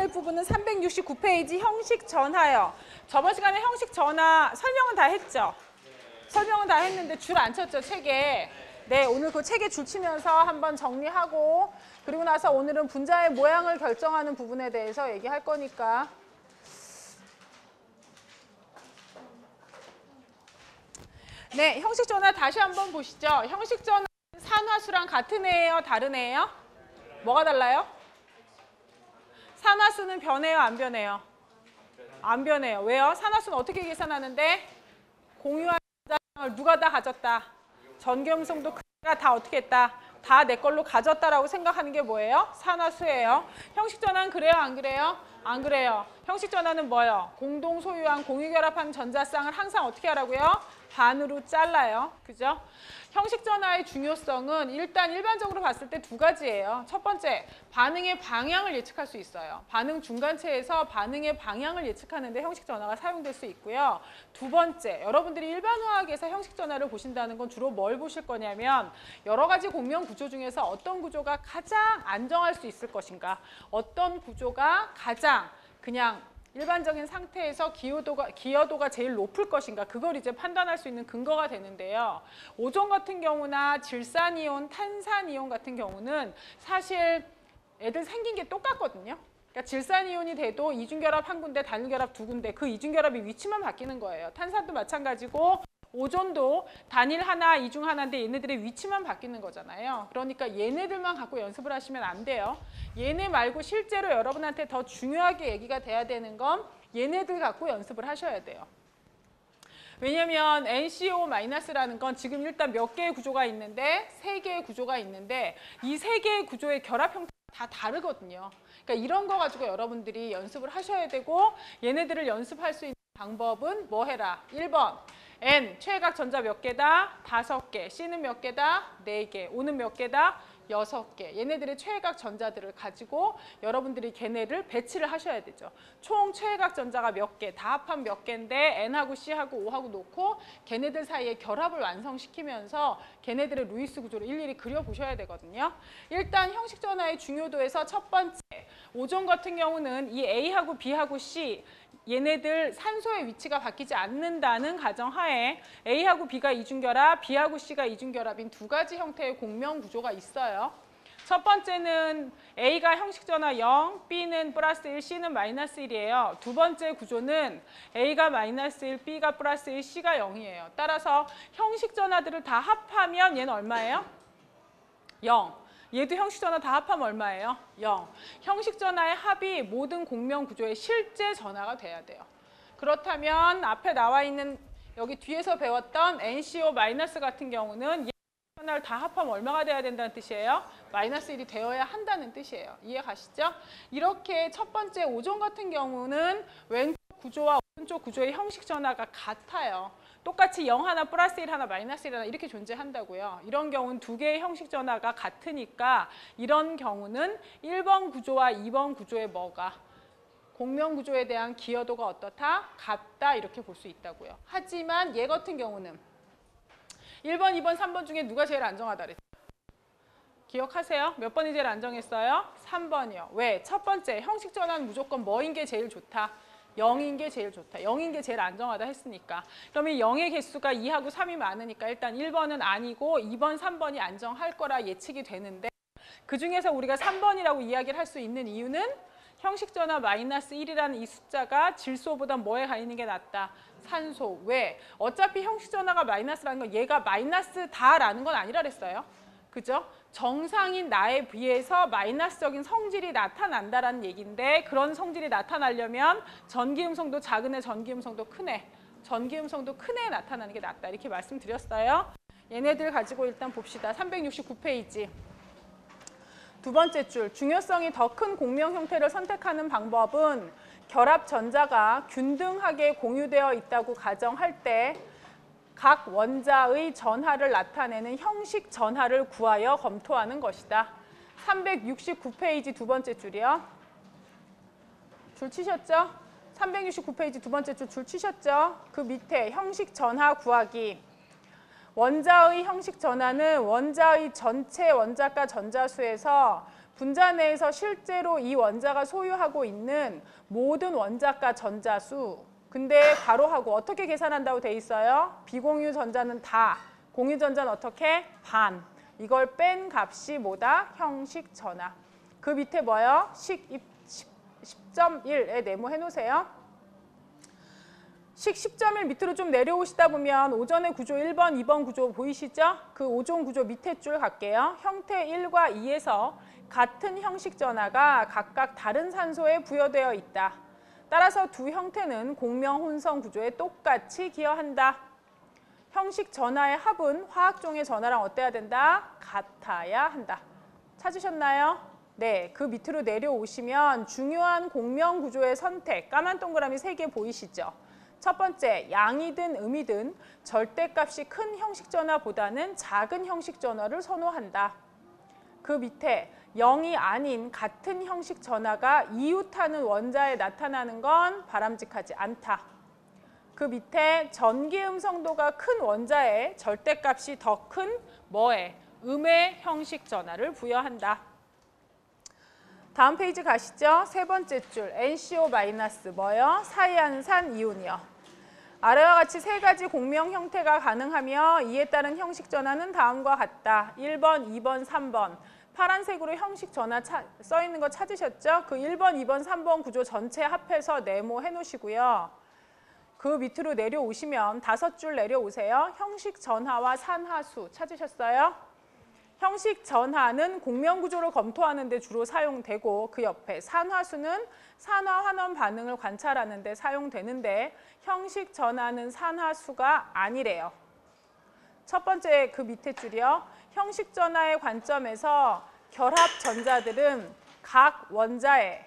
될 부분은 369페이지 형식 전하요. 저번 시간에 형식 전하 설명은 다 했죠? 설명은 다 했는데 줄 안 쳤죠, 책에. 네, 오늘 그 책에 줄 치면서 한번 정리하고 그리고 나서 오늘은 분자의 모양을 결정하는 부분에 대해서 얘기할 거니까. 네, 형식 전하 다시 한번 보시죠. 형식 전하 산화수랑 같은 애예요, 다른 애예요? 뭐가 달라요? 산화수는 변해요, 안 변해요? 안 변해요. 왜요? 산화수는 어떻게 계산하는데? 공유한 전자량을 누가 다 가졌다? 전기음성도 크기가 다 어떻게 했다? 다 내 걸로 가졌다라고 생각하는 게 뭐예요? 산화수예요. 형식 전환은 그래요, 안 그래요? 안 그래요. 형식 전환은 뭐예요? 공동 소유한 공유결합한 전자쌍을 항상 어떻게 하라고요? 반으로 잘라요. 그죠? 형식 전화의 중요성은 일단 일반적으로 봤을 때 두 가지예요. 첫 번째, 반응의 방향을 예측할 수 있어요. 반응 중간체에서 반응의 방향을 예측하는 데 형식 전화가 사용될 수 있고요. 두 번째, 여러분들이 일반 화학에서 형식 전화를 보신다는 건 주로 뭘 보실 거냐면 여러 가지 공명 구조 중에서 어떤 구조가 가장 안정할 수 있을 것인가, 어떤 구조가 가장 그냥 일반적인 상태에서 기여도가 제일 높을 것인가, 그걸 이제 판단할 수 있는 근거가 되는데요. 오존 같은 경우나 질산이온, 탄산이온 같은 경우는 사실 애들 생긴 게 똑같거든요. 그러니까 질산이온이 돼도 이중결합 한 군데, 단일결합 두 군데, 그 이중결합의 위치만 바뀌는 거예요. 탄산도 마찬가지고 오존도 단일 하나, 이중 하나인데 얘네들의 위치만 바뀌는 거잖아요. 그러니까 얘네들만 갖고 연습을 하시면 안 돼요. 얘네 말고 실제로 여러분한테 더 중요하게 얘기가 돼야 되는 건 얘네들 갖고 연습을 하셔야 돼요. 왜냐면 NCO-라는 건 지금 일단 몇 개의 구조가 있는데, 3개의 구조가 있는데 이 3개의 구조의 결합 형태가 다 다르거든요. 그러니까 이런 거 가지고 여러분들이 연습을 하셔야 되고, 얘네들을 연습할 수 있는 방법은 뭐 해라? 1번. N, 최외각 전자 몇 개다? 5개. C는 몇 개다? 4개. O는 몇 개다? 6개. 얘네들의 최외각 전자들을 가지고 여러분들이 걔네를 배치를 하셔야 되죠. 총 최외각 전자가 몇 개, 다 합하면 몇 개인데 N하고 C하고 O하고 놓고 걔네들 사이에 결합을 완성시키면서 걔네들의 루이스 구조를 일일이 그려보셔야 되거든요. 일단 형식 전화의 중요도에서 첫 번째, 오존 같은 경우는 이 A하고 B하고 C 얘네들 산소의 위치가 바뀌지 않는다는 가정하에 A하고 B가 이중결합, B하고 C가 이중결합인 두 가지 형태의 공명 구조가 있어요. 첫 번째는 A가 형식 전화 0, B는 플러스 1, C는 마이너스 1이에요. 두 번째 구조는 A가 마이너스 1, B가 플러스 1, C가 0이에요. 따라서 형식 전화들을 다 합하면 얘는 얼마예요? 0. 얘도 형식 전화 다 합하면 얼마예요? 0. 형식 전화의 합이 모든 공명 구조의 실제 전화가 돼야 돼요. 그렇다면 앞에 나와 있는 여기 뒤에서 배웠던 NCO- 같은 경우는 얘 전화를 다 합하면 얼마가 돼야 된다는 뜻이에요? 마이너스 1이 되어야 한다는 뜻이에요. 이해 가시죠? 이렇게 첫 번째 오존 같은 경우는 왼쪽 구조와 오른쪽 구조의 형식 전화가 같아요. 똑같이 0 하나, 플러스 1 하나, 마이너스 1 하나 이렇게 존재한다고요. 이런 경우는 두 개의 형식 전화가 같으니까 이런 경우는 1번 구조와 2번 구조의 뭐가? 공명 구조에 대한 기여도가 어떻다? 같다 이렇게 볼 수 있다고요. 하지만 얘 같은 경우는 1번, 2번, 3번 중에 누가 제일 안정하다 그랬죠? 기억하세요? 몇 번이 제일 안정했어요? 3번이요. 왜? 첫 번째, 형식 전환은 무조건 뭐인 게 제일 좋다? 0인 게 제일 좋다. 0인 게 제일 안정하다 했으니까. 그러면 0의 개수가 2하고 3이 많으니까 일단 1번은 아니고 2번, 3번이 안정할 거라 예측이 되는데 그중에서 우리가 3번이라고 이야기를 할 수 있는 이유는 형식 전화 마이너스 1이라는 이 숫자가 질소보다 뭐에 가 있는 게 낫다? 산소. 왜? 어차피 형식 전화가 마이너스라는 건 얘가 마이너스다라는 건 아니라 그랬어요. 그죠? 정상인 나에 비해서 마이너스적인 성질이 나타난다라는 얘기인데 그런 성질이 나타나려면 전기음성도 작은 애, 전기음성도 큰 애, 전기음성도 큰 애에 나타나는 게 낫다 이렇게 말씀드렸어요. 얘네들 가지고 일단 봅시다. 369페이지. 두 번째 줄, 중요성이 더 큰 공명 형태를 선택하는 방법은 결합 전자가 균등하게 공유되어 있다고 가정할 때 각 원자의 전하를 나타내는 형식 전하를 구하여 검토하는 것이다. 369페이지 두 번째 줄이요. 줄 치셨죠? 369페이지 두 번째 줄 치셨죠? 그 밑에 형식 전하 구하기. 원자의 형식 전하는 원자의 전체 원자가 전자수에서 분자 내에서 실제로 이 원자가 소유하고 있는 모든 원자가 전자수. 근데 괄호하고 어떻게 계산한다고 돼 있어요? 비공유 전자는 다, 공유 전자는 어떻게? 반. 이걸 뺀 값이 뭐다? 형식 전하. 그 밑에 뭐요? 10.1에 네모해 놓으세요. 식 10.1 밑으로 좀 내려오시다 보면 오전의 구조 1번, 2번 구조 보이시죠? 그 오전 구조 밑에 줄 갈게요. 형태 1과 2에서 같은 형식 전하가 각각 다른 산소에 부여되어 있다. 따라서 두 형태는 공명 혼성 구조에 똑같이 기여한다. 형식 전하의 합은 화학종의 전하랑 어때야 된다? 같아야 한다. 찾으셨나요? 네, 그 밑으로 내려오시면 중요한 공명 구조의 선택, 까만 동그라미 3개 보이시죠? 첫 번째, 양이든 음이든 절대값이 큰 형식 전하보다는 작은 형식 전하를 선호한다. 그 밑에 0이 아닌 같은 형식 전하가 이웃하는 원자에 나타나는 건 바람직하지 않다. 그 밑에 전기 음성도가 큰 원자에 절대값이 더 큰 뭐에? 음의 형식 전하를 부여한다. 다음 페이지 가시죠. 세 번째 줄 NCO- 뭐요? 사이안산 이온이요. 아래와 같이 세 가지 공명 형태가 가능하며 이에 따른 형식 전하는 다음과 같다. 1번, 2번, 3번. 파란색으로 형식 전하 써 있는 거 찾으셨죠? 그 1번, 2번, 3번 구조 전체 합해서 네모해 놓으시고요. 그 밑으로 내려오시면 5줄 내려오세요. 형식 전하와 산화수 찾으셨어요? 형식 전하는 공명 구조를 검토하는 데 주로 사용되고 그 옆에 산화수는 산화 환원 반응을 관찰하는 데 사용되는데 형식 전하는 산화수가 아니래요. 첫 번째 그 밑에 줄이요. 형식 전하의 관점에서 결합 전자들은 각 원자에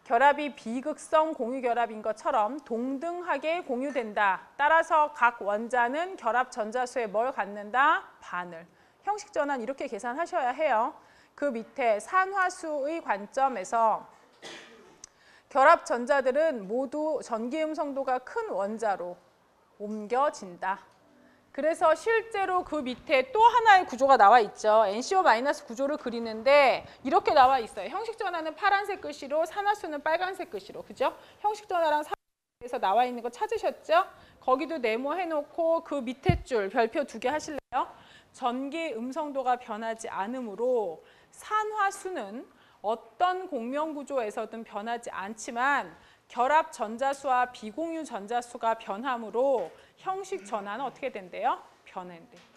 결합이 비극성 공유 결합인 것처럼 동등하게 공유된다. 따라서 각 원자는 결합 전자수에 뭘 갖는다? 반을. 형식 전환 이렇게 계산하셔야 해요. 그 밑에 산화수의 관점에서 결합 전자들은 모두 전기 음성도가 큰 원자로 옮겨진다. 그래서 실제로 그 밑에 또 하나의 구조가 나와 있죠. NCO- 구조를 그리는데 이렇게 나와 있어요. 형식 전하는 파란색 글씨로 산화수는 빨간색 글씨로. 그죠? 형식 전하랑 산화수에서 나와 있는 거 찾으셨죠? 거기도 네모해 놓고 그 밑에 줄 별표 2개 하실래요? 전기 음성도가 변하지 않으므로 산화수는 어떤 공명 구조에서든 변하지 않지만 결합 전자수와 비공유 전자수가 변함으로 형식 전하는 어떻게 된대요? 변한대요.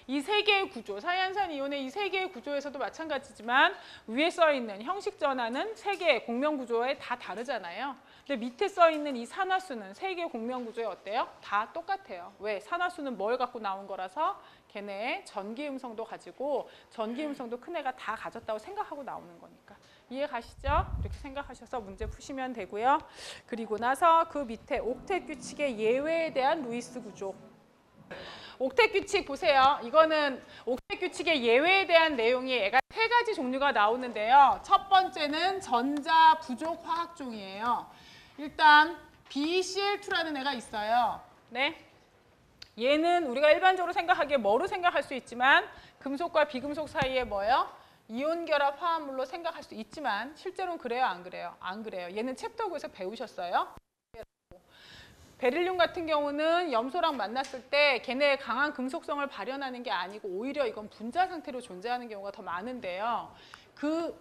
이 세 개의 구조, 사이안산 이온의 이 세 개의 구조에서도 마찬가지지만 위에 써 있는 형식 전하는 세 개의 공명 구조에 다 다르잖아요. 근데 밑에 써 있는 이 산화수는 세 개의 공명 구조에 어때요? 다 똑같아요. 왜? 산화수는 뭘 갖고 나온 거라서 걔네의 전기 음성도 가지고 전기 음성도 큰 애가 다 가졌다고 생각하고 나오는 거니까. 이해 가시죠? 이렇게 생각하셔서 문제 푸시면 되고요. 그리고 나서 그 밑에 옥텟 규칙의 예외에 대한 루이스 구조. 옥텟 규칙 보세요. 이거는 옥텟 규칙의 예외에 대한 내용이 얘가 세 가지 종류가 나오는데요. 첫 번째는 전자 부족 화학종이에요. 일단 BCl2라는 애가 있어요. 네. 얘는 우리가 일반적으로 생각하기에 뭐로 생각할 수 있지만 금속과 비금속 사이에 뭐예요? 이온 결합 화합물로 생각할 수 있지만 실제로는 그래요? 안 그래요? 안 그래요. 얘는 챕터 9에서 배우셨어요? 베릴륨 같은 경우는 염소랑 만났을 때 걔네의 강한 금속성을 발현하는 게 아니고 오히려 이건 분자 상태로 존재하는 경우가 더 많은데요. 그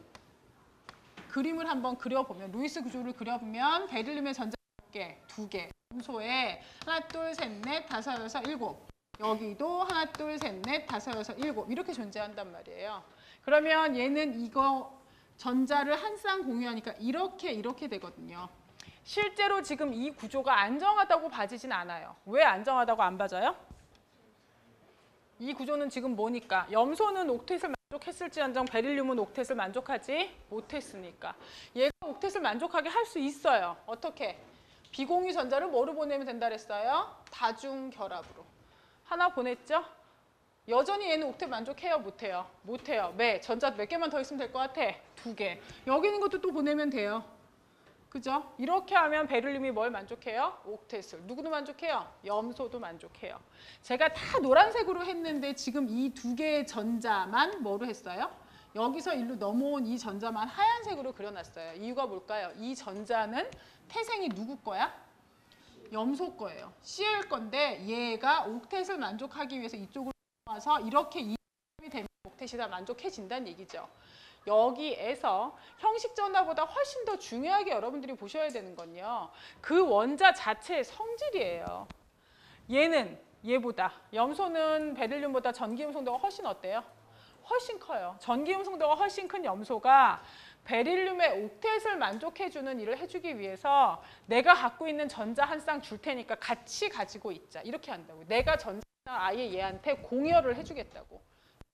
그림을 한번 그려보면 루이스 구조를 그려보면 베릴륨의 전자 몇 개? 2개. 염소에 하나, 둘, 셋, 넷, 다섯, 여섯, 일곱. 여기도 하나, 둘, 셋, 넷, 다섯, 여섯, 일곱. 이렇게 존재한단 말이에요. 그러면 얘는 이거 전자를 한 쌍 공유하니까 이렇게 되거든요. 실제로 지금 이 구조가 안정하다고 봐지진 않아요. 왜 안정하다고 안 봐져요? 이 구조는 지금 뭐니까? 염소는 옥텟을 만족했을지언정 베릴륨은 옥텟을 만족하지 못했으니까. 얘가 옥텟을 만족하게 할 수 있어요. 어떻게? 비공유 전자를 뭐로 보내면 된다 그랬어요? 다중 결합으로. 하나 보냈죠? 여전히 얘는 옥텟 만족해요? 못해요? 못해요. 왜? 전자 몇 개만 더 있으면 될 것 같아? 2개. 여기 있는 것도 또 보내면 돼요. 그죠? 이렇게 하면 베릴륨이 뭘 만족해요? 옥텟을. 누구도 만족해요? 염소도 만족해요. 제가 다 노란색으로 했는데 지금 이 2개의 전자만 뭐로 했어요? 여기서 일로 넘어온 이 전자만 하얀색으로 그려놨어요. 이유가 뭘까요? 이 전자는 태생이 누구 거야? 염소 거예요. Cl 건데 얘가 옥텟을 만족하기 위해서 이쪽으로 와서 이렇게 이점이 되면 옥텟이 다 만족해진다는 얘기죠. 여기에서 형식 전화보다 훨씬 더 중요하게 여러분들이 보셔야 되는 건요. 그 원자 자체의 성질이에요. 얘는 얘보다 염소는 베릴륨보다 전기음 성도가 훨씬 어때요? 훨씬 커요. 전기음 성도가 훨씬 큰 염소가 베릴륨의 옥텟을 만족해주는 일을 해주기 위해서 내가 갖고 있는 전자 한 쌍 줄 테니까 같이 가지고 있자. 이렇게 한다고. 내가 전자 아예 얘한테 공여를 해주겠다고.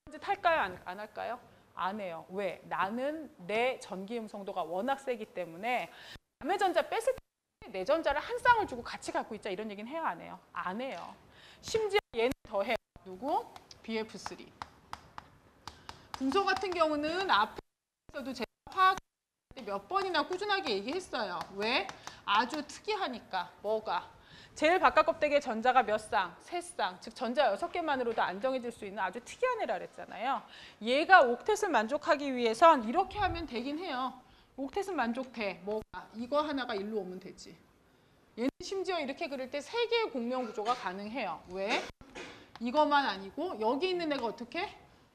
이제 할까요? 안 할까요? 안 해요. 왜? 나는 내 전기음 성도가 워낙 세기 때문에 남의 전자 뺐을 때 내 전자를 한 쌍을 주고 같이 갖고 있자. 이런 얘기는 해요? 안 해요? 안 해요. 심지어 얘는 더해요. 누구? BF3. 금속 같은 경우는 앞에서도 제가 화학 때 몇 번이나 꾸준하게 얘기했어요. 왜? 아주 특이하니까. 뭐가? 제일 바깥 껍데기에 전자가 몇 쌍? 3쌍. 즉 전자 6개만으로도 안정해질 수 있는 아주 특이한 애라 그랬잖아요. 얘가 옥텟을 만족하기 위해선 이렇게 하면 되긴 해요. 옥텟은 만족돼. 뭐가? 이거 하나가 일로 오면 되지. 얘는 심지어 이렇게 그릴 때 3개의 공명 구조가 가능해요. 왜? 이것만 아니고 여기 있는 애가 어떻게?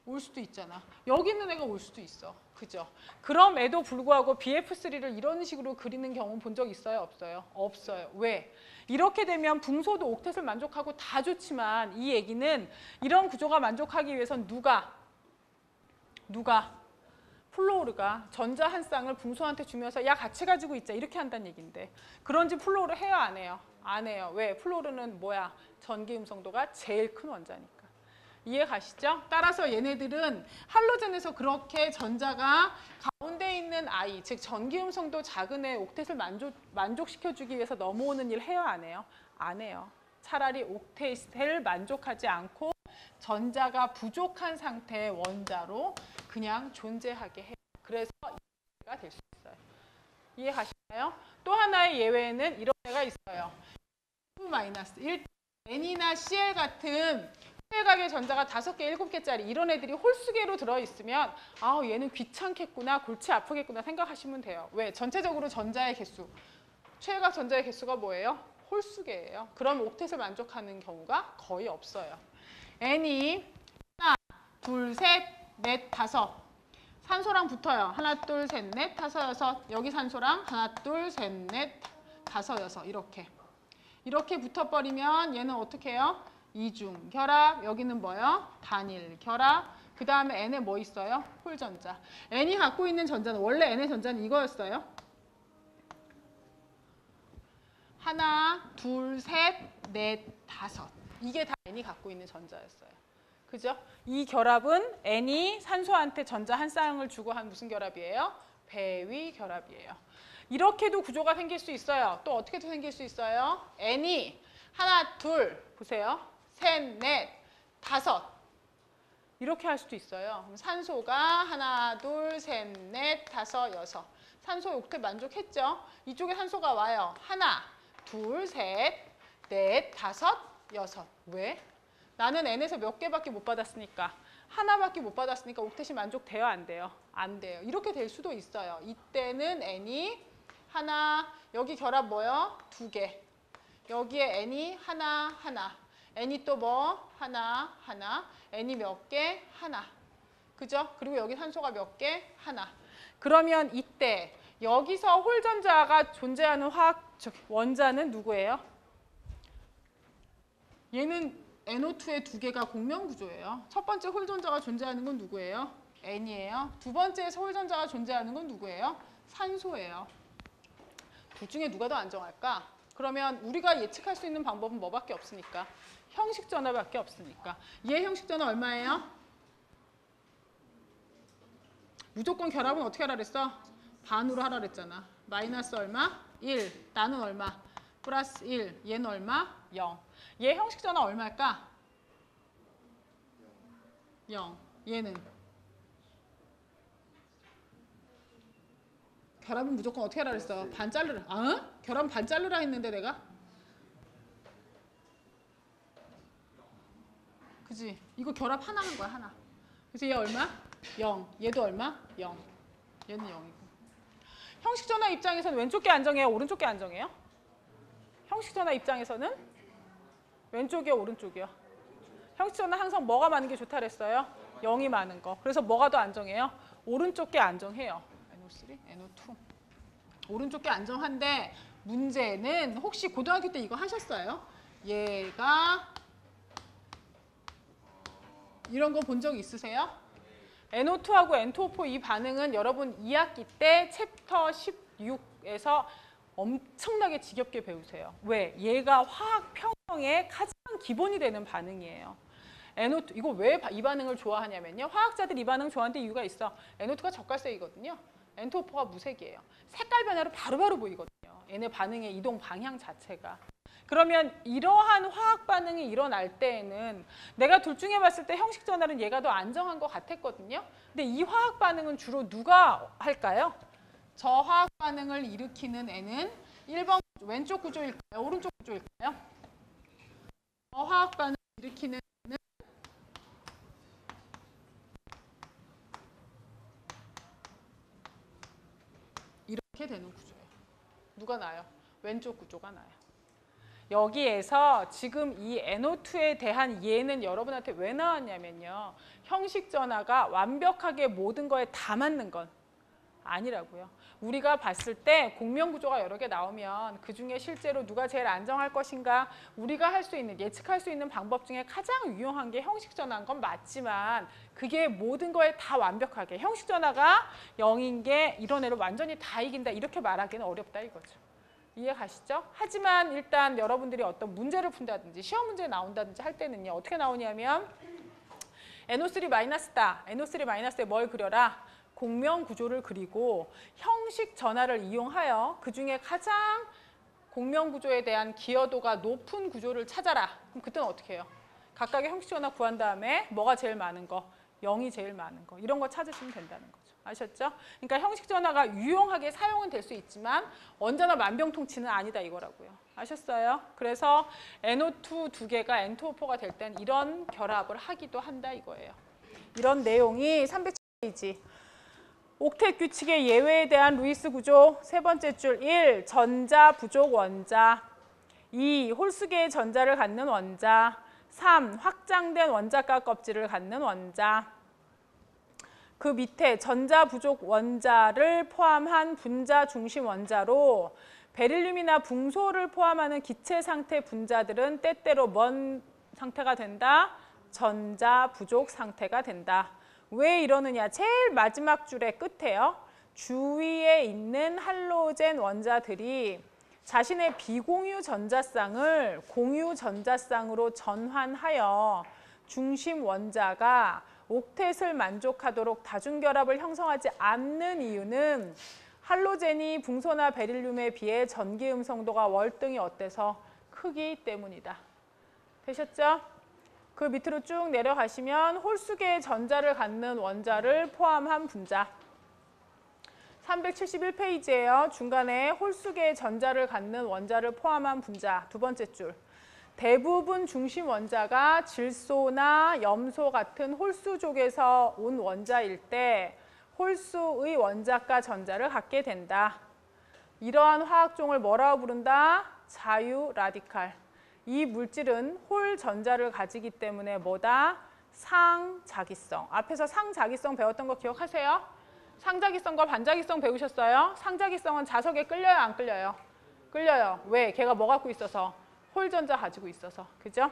올 수도 있잖아. 여기 있는 애가 올 수도 있어. 그죠? 그럼에도 불구하고 BF3를 이런 식으로 그리는 경우 본 적 있어요? 없어요? 없어요. 왜? 이렇게 되면 붕소도 옥텟을 만족하고 다 좋지만 이 얘기는 이런 구조가 만족하기 위해선 누가? 플로우르가 전자 한 쌍을 붕소한테 주면서 야 같이 가지고 있자 이렇게 한다는 얘기인데 그런지 플로우르 해요? 안 해요? 안 해요. 왜? 플로우르는 뭐야? 전기음 성도가 제일 큰 원자니까. 이해 가시죠? 따라서 얘네들은 할로젠에서 그렇게 전자가 가운데 있는 아이, 즉 전기음 성도 작은 애 옥텟을 만족시켜주기 위해서 넘어오는 일 해요? 안 해요? 안 해요. 차라리 옥텟을 만족하지 않고 전자가 부족한 상태의 원자로 그냥 존재하게 해요. 그래서 이해가 될 수 있어요. 이해 가시나요? 또 하나의 예외에는 이런 애가 있어요. -1, N이나 Cl 같은 혈각의 전자가 5개, 7개짜리 이런 애들이 홀수계로 들어있으면 아 얘는 귀찮겠구나, 골치 아프겠구나 생각하시면 돼요. 왜? 전체적으로 전자의 개수, 최외각 전자의 개수가 뭐예요? 홀수계예요. 그럼 옥텟을 만족하는 경우가 거의 없어요. N이 하나, 둘, 셋, 넷, 다섯. 산소랑 붙어요. 하나, 둘, 셋, 넷, 다섯, 여섯. 여기 산소랑 하나, 둘, 셋, 넷, 다섯, 여섯. 이렇게 붙어버리면 얘는 어떻게 해요? 이중 결합, 여기는 뭐요? 단일 결합. 그 다음에 N에 뭐 있어요? 홀전자. N이 갖고 있는 전자는 원래 N의 전자는 이거였어요. 하나, 둘, 셋, 넷, 다섯. 이게 다 N이 갖고 있는 전자였어요. 그죠? 이 결합은 N이 산소한테 전자 한 쌍을 주고 한 무슨 결합이에요? 배위 결합이에요. 이렇게도 구조가 생길 수 있어요. 또 어떻게 생길 수 있어요? N이 하나, 둘, 보세요. 셋, 넷, 다섯. 이렇게 할 수도 있어요. 그럼 산소가 하나, 둘, 셋, 넷, 다섯, 여섯. 산소 옥텟 만족했죠? 이쪽에 산소가 와요. 하나, 둘, 셋, 넷, 다섯, 여섯. 왜? 나는 N에서 몇 개밖에 못 받았으니까. 하나밖에 못 받았으니까 옥텟이 만족돼요? 안 돼요? 안 돼요. 이렇게 될 수도 있어요. 이때는 N이 하나, 여기 결합 뭐요? 2개. 여기에 N이 하나, 하나. N이 또 뭐? 하나, 하나. N이 몇 개? 하나. 그죠? 그리고 여기 산소가 몇 개? 하나. 그러면 이때 여기서 홀전자가 존재하는 원자는 누구예요? 얘는 NO2의 2개가 공명구조예요. 첫 번째 홀전자가 존재하는 건 누구예요? N이에요. 두 번째에서 홀전자가 존재하는 건 누구예요? 산소예요. 둘 중에 누가 더 안정할까? 그러면 우리가 예측할 수 있는 방법은 뭐밖에 없으니까? 형식 전화밖에 없으니까. 얘 형식 전화 얼마예요? 무조건 결합은 어떻게 하라 그랬어? 반으로 하라 그랬잖아. 마이너스 얼마? 1. 나는 얼마? 플러스 1. 얘는 얼마? 0. 얘 형식 전화 얼마일까? 0. 얘는? 결합은 무조건 어떻게 하라 그랬어? 반 자르라. 아? 결합은 반 자르라 했는데 내가? 그지? 이거 결합 하나 한 거야, 하나. 그래서 얘 얼마? 0. 얘도 얼마? 0. 얘는 0이고. 형식전화 입장에서는 왼쪽 게 안정해요? 오른쪽 게 안정해요? 형식전화 입장에서는 왼쪽이요? 오른쪽이요? 형식전화 항상 뭐가 많은 게 좋다 그랬어요? 0이 많은 거. 그래서 뭐가 더 안정해요? 오른쪽 게 안정해요. NO3, NO2. 오른쪽 게 안정한데 문제는 혹시 고등학교 때 이거 하셨어요? 얘가 이런 거 본 적 있으세요? NO2하고 N2O4 이 반응은 여러분 2학기 때 챕터 16에서 엄청나게 지겹게 배우세요. 왜? 얘가 화학 평형의 가장 기본이 되는 반응이에요. NO2, 이거 왜 이 반응을 좋아하냐면요. 화학자들이 이 반응 좋아하는 이유가 있어. NO2가 적갈색이거든요. N2O4가 무색이에요. 색깔 변화로 바로바로 보이거든요. 얘네 반응의 이동 방향 자체가. 그러면 이러한 화학 반응이 일어날 때에는 내가 둘 중에 봤을 때 형식 전환은 얘가 더 안정한 것 같았거든요. 근데 이 화학 반응은 주로 누가 할까요? 저 화학 반응을 일으키는 애는 1번 왼쪽 구조일까요? 오른쪽 구조일까요? 저 화학 반응을 일으키는 애는 이렇게 되는 구조예요. 누가 나요? 왼쪽 구조가 나요. 여기에서 지금 이 NO2에 대한 이해는 여러분한테 왜 나왔냐면요. 형식 전화가 완벽하게 모든 거에 다 맞는 건 아니라고요. 우리가 봤을 때 공명 구조가 여러 개 나오면 그중에 실제로 누가 제일 안정할 것인가 우리가 할 수 있는 예측할 수 있는 방법 중에 가장 유용한 게 형식 전화인 건 맞지만 그게 모든 거에 다 완벽하게 형식 전화가 0인 게 이런 애를 완전히 다 이긴다 이렇게 말하기는 어렵다 이거죠. 이해 가시죠? 하지만 일단 여러분들이 어떤 문제를 푼다든지 시험 문제에 나온다든지 할 때는요. 어떻게 나오냐면 NO3-다. NO3-에 뭘 그려라? 공명 구조를 그리고 형식 전화를 이용하여 그중에 가장 공명 구조에 대한 기여도가 높은 구조를 찾아라. 그럼 그때는 어떻게 해요? 각각의 형식 전화 구한 다음에 뭐가 제일 많은 거? 0이 제일 많은 거. 이런 거 찾으시면 된다는 거죠. 아셨죠? 그러니까 형식 전화가 유용하게 사용은 될 수 있지만 언제나 만병통치는 아니다 이거라고요. 아셨어요? 그래서 NO2 두 개가 N2O4가 될 땐 이런 결합을 하기도 한다 이거예요. 이런 내용이 307페이지. 옥텟 규칙의 예외에 대한 루이스 구조 세 번째 줄 1. 전자 부족 원자 2. 홀수계의 전자를 갖는 원자 3. 확장된 원자가 껍질을 갖는 원자 그 밑에 전자 부족 원자를 포함한 분자 중심 원자로 베릴륨이나 붕소를 포함하는 기체 상태 분자들은 때때로 뭔 상태가 된다? 전자 부족 상태가 된다. 왜 이러느냐? 제일 마지막 줄의 끝에요. 주위에 있는 할로젠 원자들이 자신의 비공유 전자쌍을 공유 전자쌍으로 전환하여 중심 원자가 옥텟을 만족하도록 다중결합을 형성하지 않는 이유는 할로젠이 붕소나 베릴륨에 비해 전기 음성도가 월등히 어때서 크기 때문이다. 되셨죠? 그 밑으로 쭉 내려가시면 홀수계의 전자를 갖는 원자를 포함한 분자 371페이지예요. 중간에 홀수계의 전자를 갖는 원자를 포함한 분자 두 번째 줄 대부분 중심 원자가 질소나 염소 같은 홀수족에서 온 원자일 때 홀수의 원자가 전자를 갖게 된다. 이러한 화학종을 뭐라고 부른다? 자유 라디칼. 이 물질은 홀 전자를 가지기 때문에 뭐다? 상자기성. 앞에서 상자기성 배웠던 거 기억하세요? 상자기성과 반자기성 배우셨어요? 상자기성은 자석에 끌려요, 안 끌려요? 끌려요. 왜? 걔가 뭐 갖고 있어서? 홀 전자 가지고 있어서. 그죠?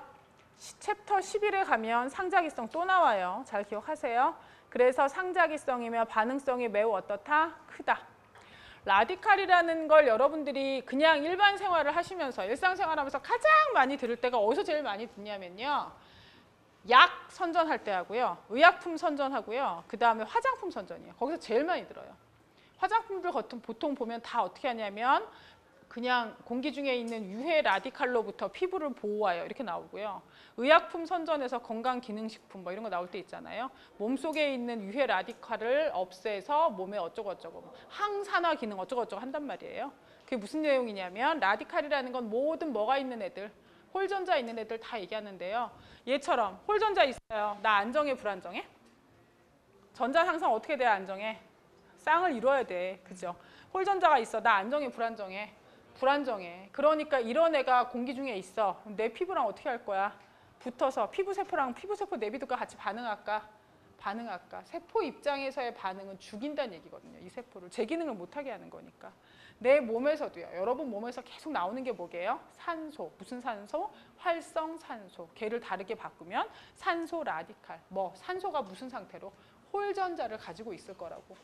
챕터 11에 가면 상자기성 또 나와요. 잘 기억하세요. 그래서 상자기성이면 반응성이 매우 어떻다? 크다. 라디칼이라는 걸 여러분들이 그냥 일반 생활을 하시면서 일상생활하면서 가장 많이 들을 때가 어디서 제일 많이 듣냐면요. 약 선전할 때 하고요. 의약품 선전하고요. 그 다음에 화장품 선전이에요. 거기서 제일 많이 들어요. 화장품들 보통 보면 다 어떻게 하냐면 그냥 공기 중에 있는 유해 라디칼로부터 피부를 보호하여 이렇게 나오고요. 의약품 선전에서 건강기능식품 뭐 이런 거 나올 때 있잖아요. 몸속에 있는 유해 라디칼을 없애서 몸에 어쩌고저쩌고 항산화 기능 어쩌고저쩌고 한단 말이에요. 그게 무슨 내용이냐면 라디칼이라는 건 모든 뭐가 있는 애들 홀전자 있는 애들 다 얘기하는데요. 얘처럼 홀전자 있어요. 나 안정해 불안정해? 전자 상성 어떻게 돼야 안정해? 쌍을 이뤄야 돼. 그죠? 홀전자가 있어. 나 안정해, 불안정해? 불안정해. 그러니까 이런 애가 공기 중에 있어. 그럼 내 피부랑 어떻게 할 거야? 붙어서 피부세포랑 피부세포 내비두가 같이 반응할까? 반응할까? 세포 입장에서의 반응은 죽인다는 얘기거든요. 이 세포를. 제 기능을 못하게 하는 거니까. 내 몸에서도요. 여러분 몸에서 계속 나오는 게 뭐게요? 산소. 무슨 산소? 활성산소. 걔를 다르게 바꾸면 산소 라디칼. 뭐? 산소가 무슨 상태로? 홀전자를 가지고 있을 거라고.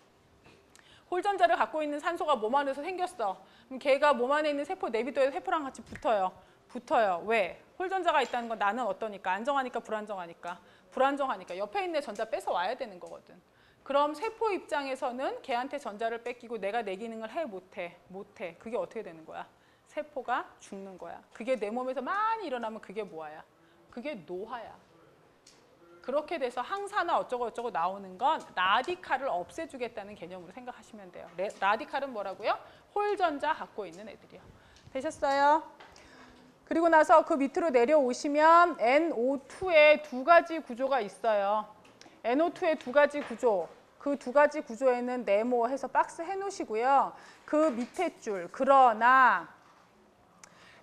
홀전자를 갖고 있는 산소가 몸 안에서 생겼어. 그럼 걔가 몸 안에 있는 세포 내비도의 세포랑 같이 붙어요. 붙어요. 왜? 홀전자가 있다는 건 나는 어떠니까? 안정하니까 불안정하니까? 불안정하니까. 옆에 있는 전자 뺏어 와야 되는 거거든. 그럼 세포 입장에서는 걔한테 전자를 뺏기고 내가 내 기능을 해 못해? 못해. 그게 어떻게 되는 거야? 세포가 죽는 거야. 그게 내 몸에서 많이 일어나면 그게 뭐야? 그게 노화야. 그렇게 돼서 항산화 어쩌고 저쩌고 나오는 건 라디칼을 없애주겠다는 개념으로 생각하시면 돼요. 라디칼은 뭐라고요? 홀전자 갖고 있는 애들이요. 되셨어요? 그리고 나서 그 밑으로 내려오시면 NO2의 두 가지 구조가 있어요. NO2의 두 가지 구조. 그 두 가지 구조에는 네모해서 박스 해놓으시고요. 그 밑에 줄. 그러나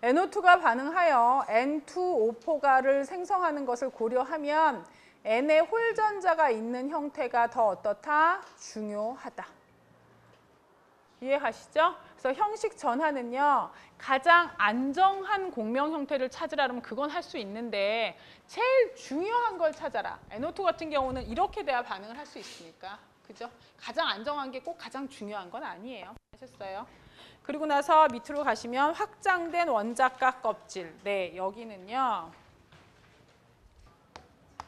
NO2가 반응하여 N2O4가를 생성하는 것을 고려하면 N의 홀전자가 있는 형태가 더 어떻다? 중요하다. 이해하시죠? 그래서 형식 전환은요. 가장 안정한 공명 형태를 찾으라면 그건 할 수 있는데 제일 중요한 걸 찾아라. NO2 같은 경우는 이렇게 돼야 반응을 할 수 있으니까. 그죠? 가장 안정한 게 꼭 가장 중요한 건 아니에요. 아셨어요? 그리고 나서 밑으로 가시면 확장된 원자각 껍질. 네, 여기는요.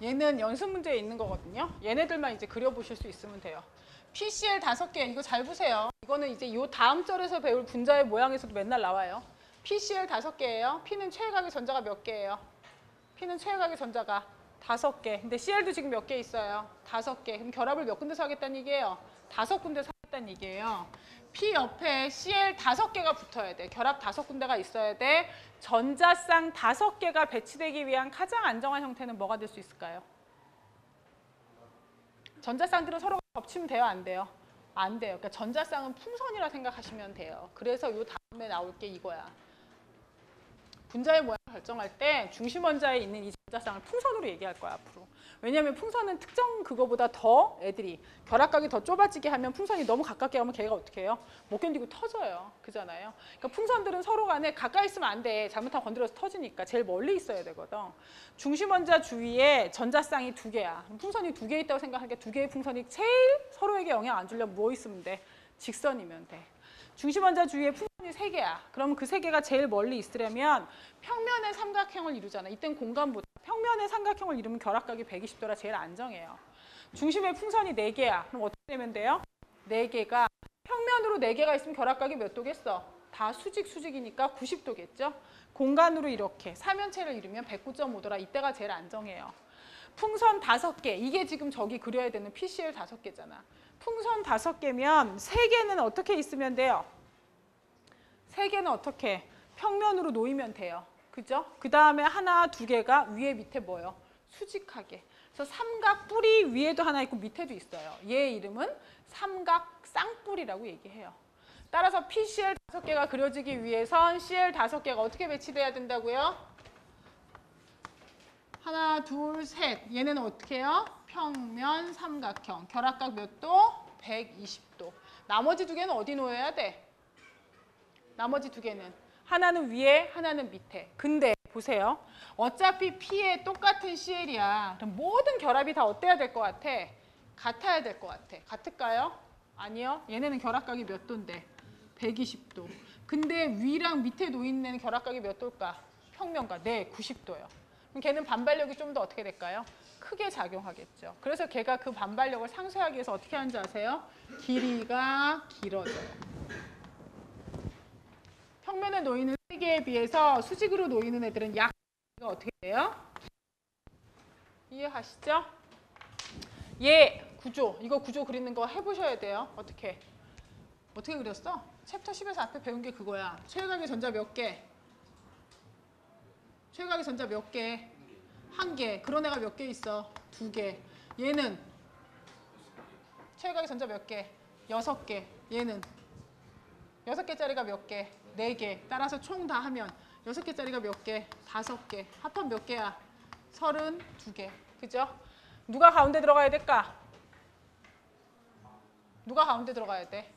얘는 연습 문제에 있는 거거든요. 얘네들만 이제 그려보실 수 있으면 돼요. PCl 5개, 이거 잘 보세요. 이거는 이제 요 다음 절에서 배울 분자의 모양에서도 맨날 나와요. PCl 5개예요. P는 최외각의 전자가 몇 개예요? P는 최외각의 전자가 5개. 근데 Cl도 지금 몇 개 있어요? 5개. 그럼 결합을 몇 군데서 하겠다는 얘기예요? 5군데서 하겠다는 얘기예요. P 옆에 Cl 5개가 붙어야 돼. 결합 5군데가 있어야 돼. 전자쌍 5개가 배치되기 위한 가장 안정한 형태는 뭐가 될 수 있을까요? 전자쌍들은 서로 겹치면 돼요? 안 돼요? 안 돼요. 그러니까 전자쌍은 풍선이라 생각하시면 돼요. 그래서 요 다음에 나올 게 이거야. 분자의 모양을 결정할 때 중심 원자에 있는 이 전자쌍을 풍선으로 얘기할 거야, 앞으로. 왜냐하면 풍선은 특정 그거보다 더 애들이 결합각이 더 좁아지게 하면 풍선이 너무 가깝게 하면 걔가 어떻게 해요? 못 견디고 터져요. 그잖아요. 그러니까 풍선들은 서로 간에 가까이 있으면 안 돼. 잘못하면 건드려서 터지니까 제일 멀리 있어야 되거든. 중심 원자 주위에 전자쌍이 2개야. 풍선이 2개 있다고 생각하니까 2개의 풍선이 제일 서로에게 영향 안 주려면 뭐 있으면 돼? 직선이면 돼. 중심 원자 주위에 풍선이 3개야. 그럼 그 3개가 제일 멀리 있으려면 평면의 삼각형을 이루잖아. 이땐 공간보다 평면의 삼각형을 이루면 결합각이 120도라 제일 안정해요. 중심에 풍선이 4개야. 그럼 어떻게 되면 돼요? 4개가 평면으로 4개가 있으면 결합각이 몇 도겠어? 다 수직이니까 90도겠죠? 공간으로 이렇게 사면체를 이루면 109.5도라 이때가 제일 안정해요. 풍선 5개. 이게 지금 저기 그려야 되는 PCl 5개잖아. 풍선 5개면 3개는 어떻게 있으면 돼요? 3개는 어떻게? 평면으로 놓이면 돼요. 그죠? 그 다음에 하나, 2개가 위에 밑에 뭐예요? 수직하게. 그래서 삼각 뿌리 위에도 하나 있고 밑에도 있어요. 얘 이름은 삼각 쌍뿔이라고 얘기해요. 따라서 PCl 5개가 그려지기 위해선 Cl 5개가 어떻게 배치돼야 된다고요? 하나, 둘, 셋. 얘는 어떻게 해요? 평면 삼각형. 결합각 몇 도? 120도. 나머지 2개는 어디 놓여야 돼? 나머지 2개는 하나는 위에, 하나는 밑에. 근데 보세요. 어차피 P에 똑같은 Cl이야. 그럼 모든 결합이 다 어때야 될 것 같아? 같아야 될 것 같아. 같을까요? 아니요. 얘네는 결합각이 몇 도인데? 120도. 근데 위랑 밑에 놓인 애는 결합각이 몇 도일까? 평면과. 네, 90도요. 그럼 걔는 반발력이 좀 더 어떻게 될까요? 크게 작용하겠죠. 그래서 걔가 그 반발력을 상쇄하기 위해서 어떻게 하는지 아세요? 길이가 길어져요. 평면에 놓이는 3개에 비해서 수직으로 놓이는 애들은 약 어떻게 돼요? 이해하시죠? 얘 구조, 이거 구조 그리는 거 해보셔야 돼요. 어떻게 그렸어? 챕터 10에서 앞에 배운 게 그거야. 최외각의 전자 몇 개? 최외각의 전자 몇 개? 1개. 그런 애가 몇 개 있어? 2개. 얘는 최각의 전자 몇 개? 6개. 얘는 6개짜리가 몇 개? 4개. 따라서 총 다 하면 6개짜리가 몇 개? 5개. 합한 몇 개야? 32개. 그죠? 누가 가운데 들어가야 될까? 누가 가운데 들어가야 돼?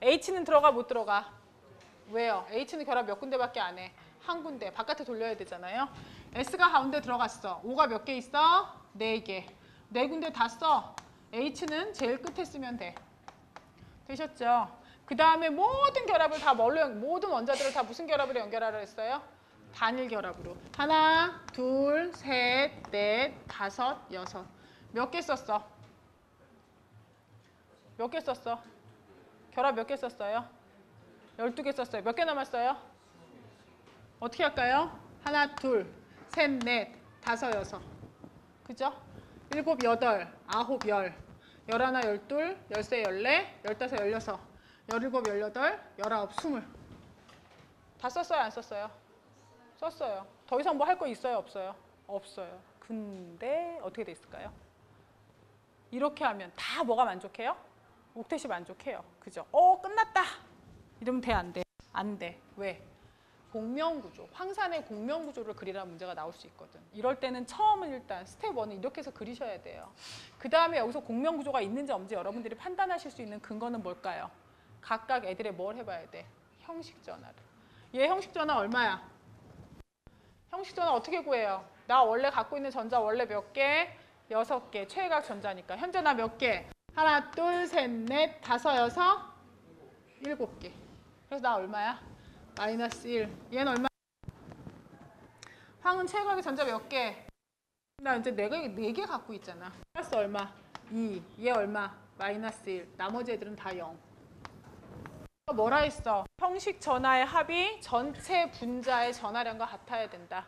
H는 들어가 못 들어가? 왜요? H는 결합 몇 군데밖에 안 해? 한 군데. 바깥에 돌려야 되잖아요. S가 가운데 들어갔어. O가 몇 개 있어? 4개. 4군데 다 써. H는 제일 끝에 쓰면 돼. 되셨죠? 그 다음에 모든 결합을 다 모든 원자들을 다 무슨 결합으로 연결하라 했어요? 단일 결합으로. 하나, 둘, 셋, 넷, 다섯, 여섯. 몇 개 썼어? 몇 개 썼어? 결합 몇 개 썼어요? 12개 썼어요. 몇 개 남았어요? 어떻게 할까요? 하나, 둘, 셋, 넷, 다섯, 여섯. 그죠? 7, 8, 9, 10, 11, 12, 13, 14, 15, 16, 17, 18, 19, 20. 다 썼어요? 안 썼어요? 썼어요. 더 이상 뭐 할 거 있어요? 없어요? 없어요. 근데 어떻게 돼 있을까요? 이렇게 하면 다 뭐가 만족해요? 옥텟이 만족해요. 그죠? 끝났다. 이러면 돼, 안 돼? 안 돼. 왜? 공명구조, 황산의 공명구조를 그리라는 문제가 나올 수 있거든. 이럴 때는 처음은 일단 스텝 1은 이렇게 해서 그리셔야 돼요. 그 다음에 여기서 공명구조가 있는지 없는지 여러분들이 판단하실 수 있는 근거는 뭘까요? 각각 애들의 뭘 해봐야 돼? 형식전화를. 얘 형식전화 얼마야? 형식전화 어떻게 구해요? 나 원래 갖고 있는 전자 원래 몇 개? 6개. 최외각 전자니까. 현재 나 몇 개? 하나, 둘, 셋, 넷, 다섯, 여섯, 7개. 그래서 나 얼마야? 마이너스 1. 얘는 얼마? 황은 최각의 전자 몇 개? 나 이제 4개 갖고 있잖아. 플러스 얼마? 2. 얘 얼마? 마이너스 1. 나머지 애들은 다 0. 뭐라 했어? 형식 전하의 합이 전체 분자의 전하량과 같아야 된다.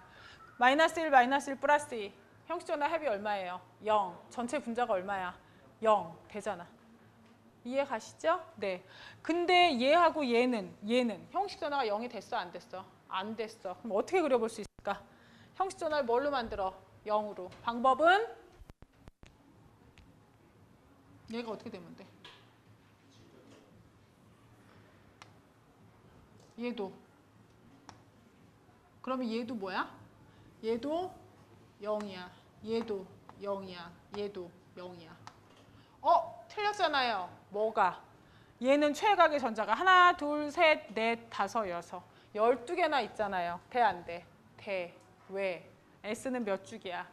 마이너스 1, 마이너스 1, 플러스 2. 형식 전하 합이 얼마예요? 0. 전체 분자가 얼마야? 0. 되잖아. 이해 가시죠? 네. 근데 얘하고 얘는 형식 전화가 0이 됐어? 안 됐어? 안 됐어. 그럼 어떻게 그려볼 수 있을까? 형식 전화를 뭘로 만들어? 0으로. 방법은? 얘가 어떻게 되면 돼? 얘도. 그러면 얘도 뭐야? 얘도 0이야. 얘도 0이야. 얘도 0이야. 틀렸잖아요. 뭐가? 얘는 최각의 전자가 하나, 둘, 셋, 넷, 다섯, 여섯. 12개나 있잖아요. 돼, 안 돼? 돼. 왜? S는 몇 주기야?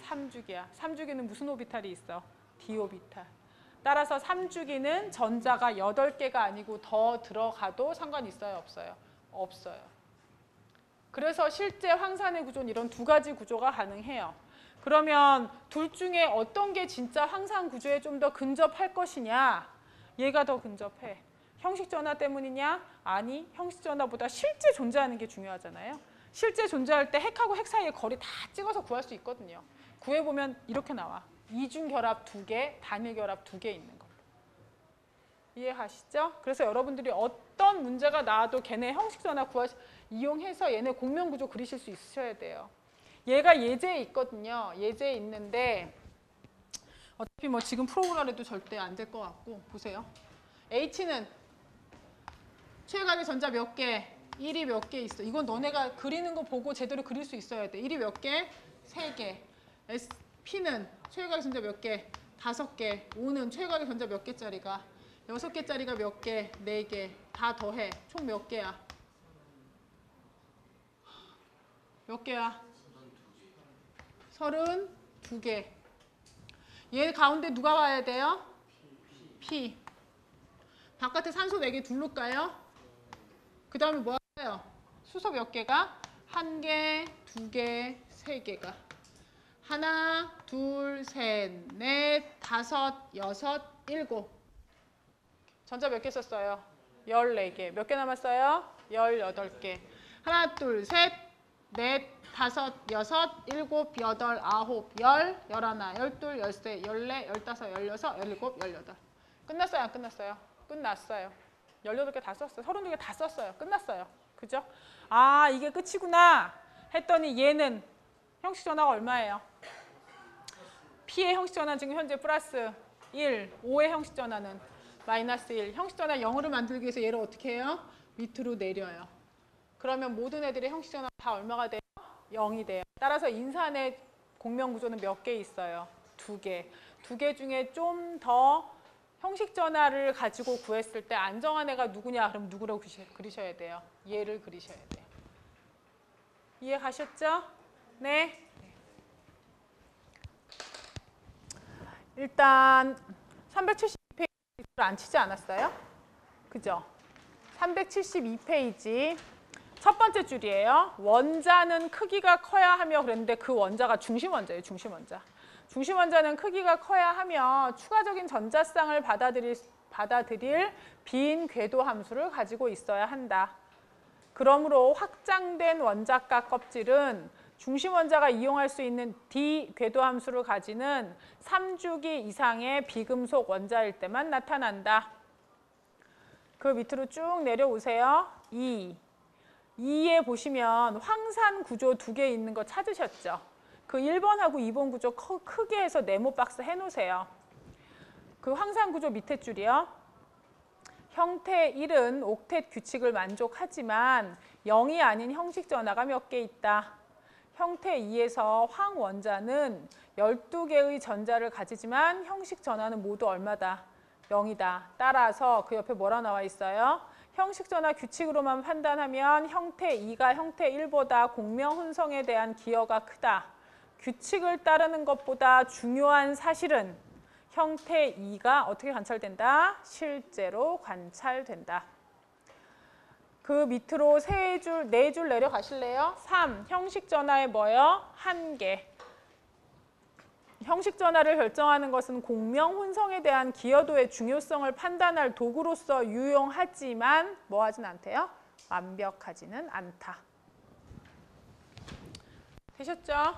3주기야. 3주기는 무슨 오비탈이 있어? D 오비탈. 따라서 3주기는 전자가 8개가 아니고 더 들어가도 상관 있어요? 없어요? 없어요. 그래서 실제 황산의 구조는 이런 두 가지 구조가 가능해요. 그러면 둘 중에 어떤 게 진짜 황산 구조에 좀 더 근접할 것이냐? 얘가 더 근접해. 형식 전화 때문이냐? 아니, 형식 전화보다 실제 존재하는 게 중요하잖아요. 실제 존재할 때 핵하고 핵 사이의 거리 다 찍어서 구할 수 있거든요. 구해보면 이렇게 나와. 이중 결합 2개, 단일 결합 2개 있는 걸로. 이해하시죠? 그래서 여러분들이 어떤 문제가 나와도 걔네 형식 전화 이용해서 얘네 공명 구조 그리실 수 있으셔야 돼요. 얘가 예제에 있거든요. 예제에 있는데 어차피 뭐 지금 프로그램에도 절대 안 될 것 같고 보세요. H는 최각의 전자 몇 개? 1이 몇 개 있어. 이건 너네가 그리는 거 보고 제대로 그릴 수 있어야 돼. 1이 몇 개? 3개. P는 최각의 전자 몇 개? 5개. O는 최각의 전자 몇 개짜리가? 6개짜리가 몇 개? 4개. 다 더해. 총 몇 개야? 몇 개야? 32개. 얘 가운데 누가 와야 돼요? P. 바깥에 산소 4개 둘러까요? 그 다음에 뭐 할까요? 수소 몇 개가? 1개, 2개, 3개가. 하나, 둘, 셋, 넷, 다섯, 여섯, 7. 전자 몇 개 썼어요? 14개. 몇 개 남았어요? 18개. 하나, 둘, 셋, 넷, 다섯, 여섯, 7, 8, 9, 10, 11, 12, 13, 14, 15, 16, 17, 18. 끝났어요? 안 끝났어요? 끝났어요. 18개 다 썼어요. 32개 다 썼어요. 끝났어요. 그죠? 아, 이게 끝이구나 했더니 얘는 형식 전화가 얼마예요? P의 형식 전화 지금 현재 플러스 1. 5의 형식 전환은 마이너스 1. 형식 전환 0으로 만들기 위해서 얘를 어떻게 해요? 밑으로 내려요. 그러면 모든 애들의 형식 전환 다 얼마가 돼요? 0이 돼요. 따라서 인산의 공명 구조는 몇 개 있어요? 2개. 2개 중에 좀 더 형식 전환을 가지고 구했을 때 안정한 애가 누구냐? 그럼 누구로 그리셔야 돼요? 얘를 그리셔야 돼요. 이해 가셨죠? 네. 일단 372페이지를 안 치지 않았어요? 그죠? 372페이지 첫 번째 줄이에요. 원자는 크기가 커야 하며 그랬는데 그 원자가 중심 원자예요. 중심 원자. 중심 원자는 크기가 커야 하며 추가적인 전자쌍을 받아들일 빈 궤도 함수를 가지고 있어야 한다. 그러므로 확장된 원자가 껍질은 중심 원자가 이용할 수 있는 D 궤도 함수를 가지는 3주기 이상의 비금속 원자일 때만 나타난다. 그 밑으로 쭉 내려오세요. 2에 보시면 황산 구조 2개 있는 거 찾으셨죠? 그 1번하고 2번 구조 크게 해서 네모 박스 해놓으세요. 그 황산 구조 밑에 줄이요. 형태 1은 옥텟 규칙을 만족하지만 0이 아닌 형식 전화가 몇 개 있다. 형태 2에서 황 원자는 12개의 전자를 가지지만 형식 전화는 모두 얼마다? 0이다. 따라서 그 옆에 뭐라 나와 있어요? 형식 전화 규칙으로만 판단하면 형태 2가 형태 1보다 공명 혼성에 대한 기여가 크다. 규칙을 따르는 것보다 중요한 사실은 형태 2가 어떻게 관찰된다? 실제로 관찰된다. 그 밑으로 3줄, 4줄 내려가실래요? 3. 형식 전화의 뭐요? 한계. 형식 전화를 결정하는 것은 공명 혼성에 대한 기여도의 중요성을 판단할 도구로서 유용하지만 뭐 하진 않대요? 완벽하지는 않다. 되셨죠?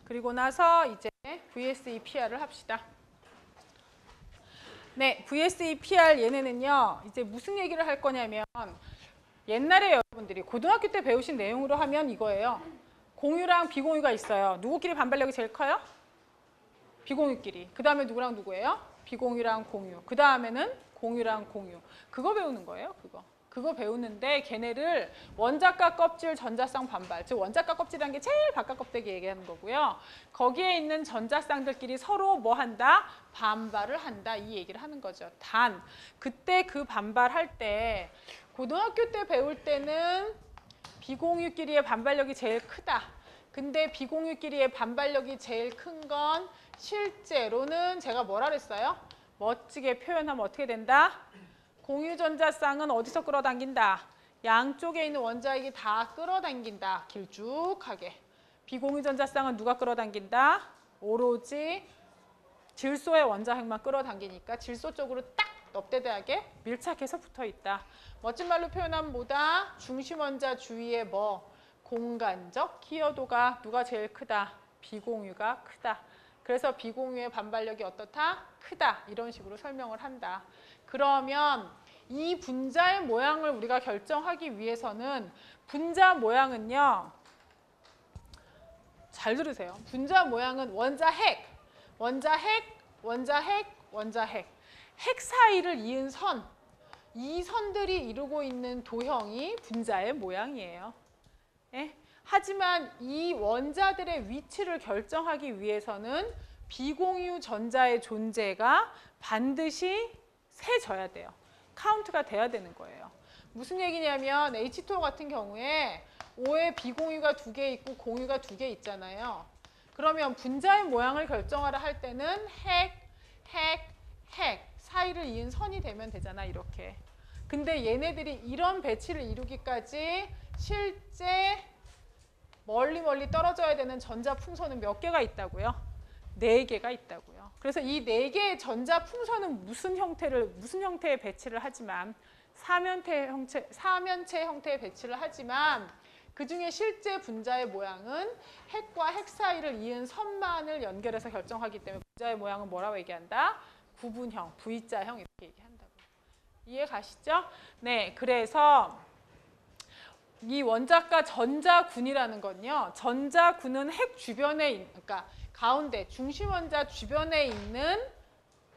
그리고 나서 이제 VSEPR을 합시다. 네, VSEPR 얘네는요. 이제 무슨 얘기를 할 거냐면 옛날에 여러분들이 고등학교 때 배우신 내용으로 하면 이거예요. 공유랑 비공유가 있어요. 누구끼리 반발력이 제일 커요? 비공유끼리. 그 다음에 누구랑 누구예요? 비공유랑 공유. 그 다음에는 공유랑 공유. 그거 배우는 거예요. 그거 배우는데 걔네를 원자가 껍질 전자쌍 반발. 즉 원자가 껍질이라는 게 제일 바깥 껍데기 얘기하는 거고요. 거기에 있는 전자쌍들끼리 서로 뭐 한다? 반발을 한다. 이 얘기를 하는 거죠. 단 그때 그 반발할 때 고등학교 때 배울 때는 비공유끼리의 반발력이 제일 크다. 근데 비공유끼리의 반발력이 제일 큰 건 실제로는 제가 뭐라 그랬어요? 멋지게 표현하면 어떻게 된다? 공유전자쌍은 어디서 끌어당긴다? 양쪽에 있는 원자핵이 다 끌어당긴다. 길쭉하게. 비공유전자쌍은 누가 끌어당긴다? 오로지 질소의 원자핵만 끌어당기니까 질소 쪽으로 딱 넙대대하게 밀착해서 붙어있다. 멋진 말로 표현하면 뭐다? 중심 원자 주위에 뭐? 공간적 기여도가 누가 제일 크다? 비공유가 크다. 그래서 비공유의 반발력이 어떻다? 크다. 이런 식으로 설명을 한다. 그러면 이 분자의 모양을 우리가 결정하기 위해서는 분자 모양은요. 잘 들으세요. 분자 모양은 원자핵, 원자핵, 원자핵, 원자핵. 핵 사이를 이은 선. 이 선들이 이루고 있는 도형이 분자의 모양이에요. 예? 하지만 이 원자들의 위치를 결정하기 위해서는 비공유 전자의 존재가 반드시 세져야 돼요. 카운트가 돼야 되는 거예요. 무슨 얘기냐면 H2O 같은 경우에 O에 비공유가 2개 있고 공유가 2개 있잖아요. 그러면 분자의 모양을 결정하라 할 때는 핵 사이를 이은 선이 되면 되잖아, 이렇게. 근데 얘네들이 이런 배치를 이루기까지 실제 멀리 떨어져야 되는 전자 풍선은 몇 개가 있다고요? 4개가 있다고요. 그래서 이 4개의 전자 풍선은 무슨 형태의 배치를 하지만 사면체 형태의 배치를 하지만 그 중에 실제 분자의 모양은 핵과 핵 사이를 이은 선만을 연결해서 결정하기 때문에 분자의 모양은 뭐라고 얘기한다? 구분형, V자형 이렇게 얘기한다고. 이해 가시죠? 네, 그래서 이 원자가 전자군이라는 건요. 전자군은 핵 주변에 그러니까 가운데 중심 원자 주변에 있는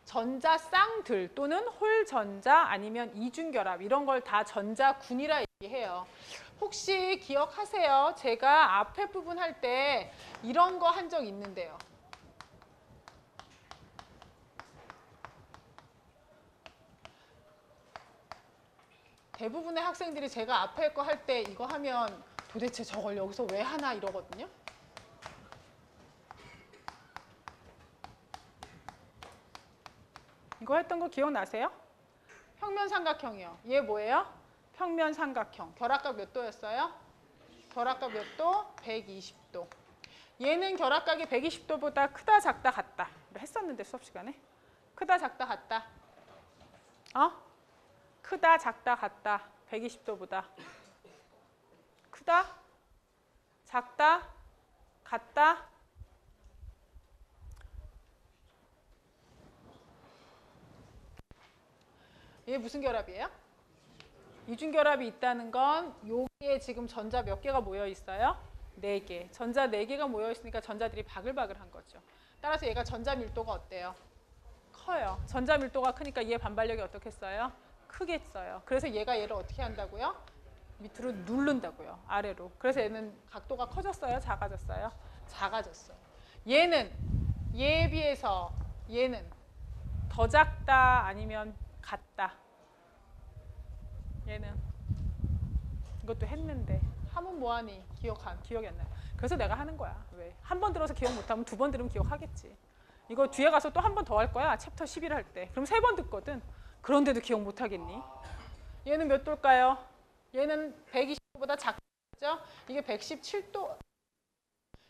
전자쌍들 또는 홀전자 아니면 이중결합 이런 걸 다 전자군이라 얘기해요. 혹시 기억하세요? 제가 앞에 부분 할 때 이런 거 한 적 있는데요. 대부분의 학생들이 제가 앞에 거 할 때 이거 하면 도대체 저걸 여기서 왜 하나 이러거든요. 이거 했던 거 기억나세요? 평면 삼각형이요. 얘 뭐예요? 평면 삼각형. 결합각 몇 도였어요? 결합각 몇 도? 120도. 얘는 결합각이 120도보다 크다 작다 같다. 했었는데 수업 시간에. 크다 작다 같다. 크다 작다 같다. 120도보다. 크다 작다 같다. 얘 무슨 결합이에요? 이중결합이 있다는 건 여기에 지금 전자 몇 개가 모여 있어요? 4개. 전자 4개가 모여 있으니까 전자들이 바글바글한 거죠. 따라서 얘가 전자 밀도가 어때요? 커요. 전자 밀도가 크니까 얘 반발력이 어떻겠어요? 크겠어요. 그래서 얘가 얘를 어떻게 한다고요? 밑으로 누른다고요. 아래로. 그래서 얘는 각도가 커졌어요? 작아졌어요? 작아졌어요. 얘는 얘에 비해서 얘는 더 작다 아니면 같다. 얘는 이것도 했는데 하면 뭐하니? 기억이 안 나요. 그래서 내가 하는 거야. 왜? 한 번 들어서 기억 못하면 2번 들으면 기억하겠지. 이거 뒤에 가서 또 한 번 더 할 거야. 챕터 11 할 때. 그럼 3번 듣거든. 그런데도 기억 못하겠니? 얘는 몇 도일까요? 얘는 120도보다 작죠? 이게 117도.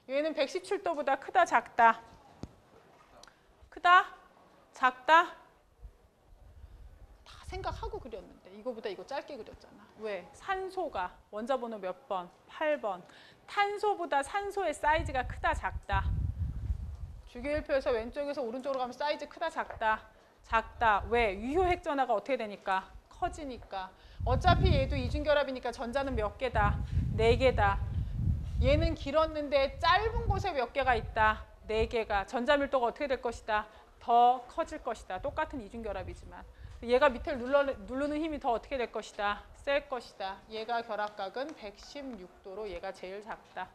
얘는 117도보다 크다 작다. 크다 작다. 다 생각하고 그렸는데 이거보다 이거 짧게 그렸잖아. 왜? 산소가 원자 번호 몇 번? 8번. 탄소보다 산소의 사이즈가 크다 작다. 주기율표에서 왼쪽에서 오른쪽으로 가면 사이즈 크다 작다. 작다. 왜? 유효핵 전하가 어떻게 되니까? 커지니까. 어차피 얘도 이중결합이니까 전자는 몇 개다? 4개다. 얘는 길었는데 짧은 곳에 몇 개가 있다? 4개가. 전자 밀도가 어떻게 될 것이다? 더 커질 것이다. 똑같은 이중결합이지만. 얘가 밑을 누르는 힘이 더 어떻게 될 것이다? 셀 것이다. 얘가 결합각은 116도로 얘가 제일 작다.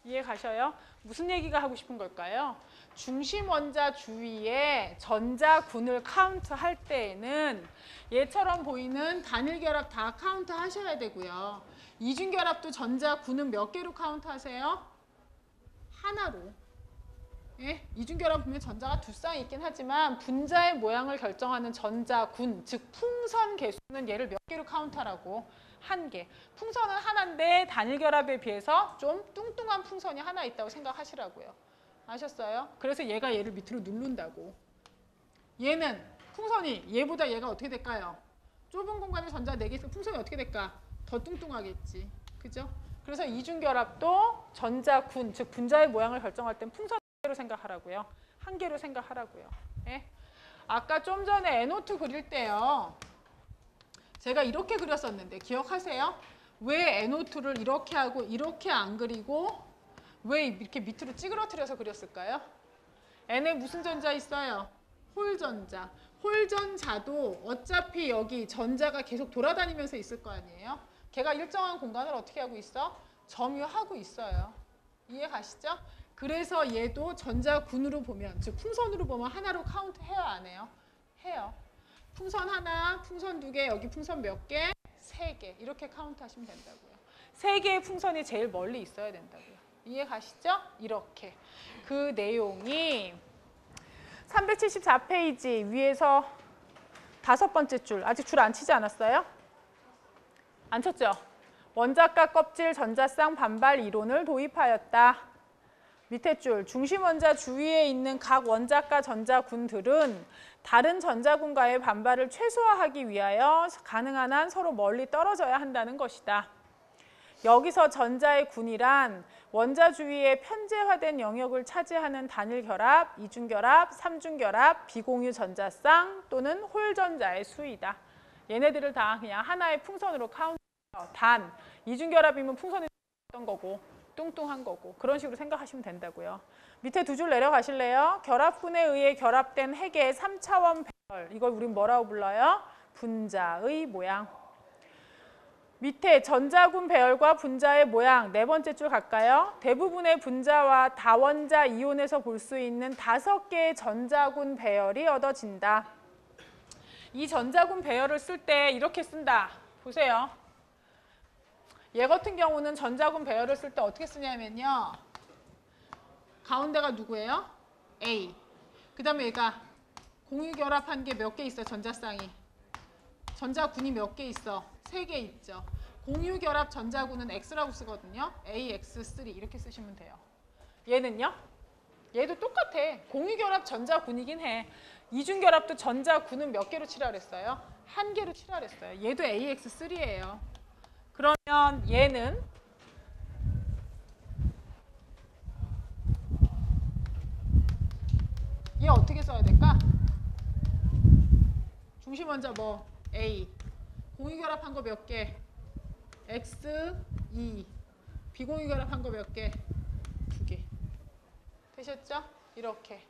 이해 가셔요? 무슨 얘기가 하고 싶은 걸까요? 중심 원자 주위에 전자군을 카운트할 때에는 얘처럼 보이는 단일 결합 다 카운트 하셔야 되고요. 이중 결합도 전자군은 몇 개로 카운트 하세요? 하나로. 예? 이중결합 보면 전자가 두 쌍이 있긴 하지만 분자의 모양을 결정하는 전자군, 즉 풍선 개수는 얘를 몇 개로 카운트하라고? 1개. 풍선은 하나인데 단일결합에 비해서 좀 뚱뚱한 풍선이 하나 있다고 생각하시라고요. 아셨어요? 그래서 얘가 얘를 밑으로 누른다고. 얘는 풍선이 얘보다 얘가 어떻게 될까요? 좁은 공간에 전자 4개 있으면 풍선이 어떻게 될까? 더 뚱뚱하겠지. 그죠? 그래서 이중결합도 전자군, 즉 분자의 모양을 결정할 땐 풍선 1개로 생각하라고요. 1개로 생각하라고요. 예? 아까 좀 전에 NO2 그릴 때요. 제가 이렇게 그렸었는데 기억하세요? 왜 NO2를 이렇게 하고 이렇게 안 그리고 왜 이렇게 밑으로 찌그러뜨려서 그렸을까요? N에 무슨 전자 있어요? 홀전자. 홀전자도 어차피 여기 전자가 계속 돌아다니면서 있을 거 아니에요? 걔가 일정한 공간을 어떻게 하고 있어? 점유하고 있어요. 이해 가시죠? 그래서 얘도 전자군으로 보면, 즉 풍선으로 보면 하나로 카운트 해요, 안 해요? 해요. 풍선 하나, 풍선 2개, 여기 풍선 몇 개? 3개. 이렇게 카운트 하시면 된다고요. 3개의 풍선이 제일 멀리 있어야 된다고요. 이해 가시죠? 이렇게. 그 내용이 374페이지 위에서 5번째 줄. 아직 줄 안 치지 않았어요? 안 쳤죠? 원자가 껍질 전자쌍 반발 이론을 도입하였다. 밑에 줄, 중심 원자 주위에 있는 각 원자가 전자군들은 다른 전자군과의 반발을 최소화하기 위하여 가능한 한 서로 멀리 떨어져야 한다는 것이다. 여기서 전자의 군이란 원자 주위에 편제화된 영역을 차지하는 단일 결합, 이중 결합, 삼중 결합, 비공유 전자쌍 또는 홀전자의 수이다. 얘네들을 다 그냥 하나의 풍선으로 카운트해요. 단, 이중 결합이면 풍선이 어떤 거고 뚱뚱한 거고. 그런 식으로 생각하시면 된다고요. 밑에 두 줄 내려가실래요? 결합군에 의해 결합된 핵의 3차원 배열. 이걸 우린 뭐라고 불러요? 분자의 모양. 밑에 전자군 배열과 분자의 모양. 네 번째 줄 갈까요? 대부분의 분자와 다원자 이온에서 볼 수 있는 5개의 전자군 배열이 얻어진다. 이 전자군 배열을 쓸 때 이렇게 쓴다. 보세요. 얘 같은 경우는 전자군 배열을 쓸 때 어떻게 쓰냐면요. 가운데가 누구예요? A. 그 다음에 얘가 공유결합한 게 몇 개 있어, 전자쌍이. 전자군이 몇 개 있어? 3개 있죠. 공유결합 전자군은 X라고 쓰거든요. AX3 이렇게 쓰시면 돼요. 얘는요? 얘도 똑같아. 공유결합 전자군이긴 해. 이중결합도 전자군은 몇 개로 칠하라 그랬어요? 1개로 칠하라 그랬어요. 얘도 AX3예요. 그러면 얘는 얘 어떻게 써야 될까? 중심 원자 뭐? A. 공유결합한 거 몇 개? X, 2. 비공유결합한 거 몇 개? 2개. 되셨죠? 이렇게.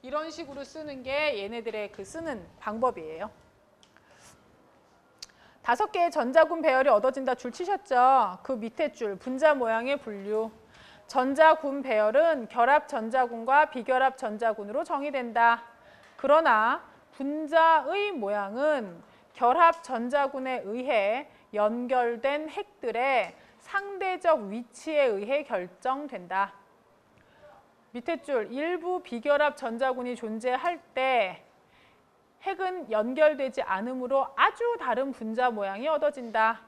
이런 식으로 쓰는 게 얘네들의 그 쓰는 방법이에요. 5개의 전자군 배열이 얻어진다 줄 치셨죠? 그 밑에 줄, 분자 모양의 분류. 전자군 배열은 결합 전자군과 비결합 전자군으로 정의된다. 그러나 분자의 모양은 결합 전자군에 의해 연결된 핵들의 상대적 위치에 의해 결정된다. 밑에 줄, 일부 비결합 전자군이 존재할 때 핵은 연결되지 않으므로 아주 다른 분자 모양이 얻어진다.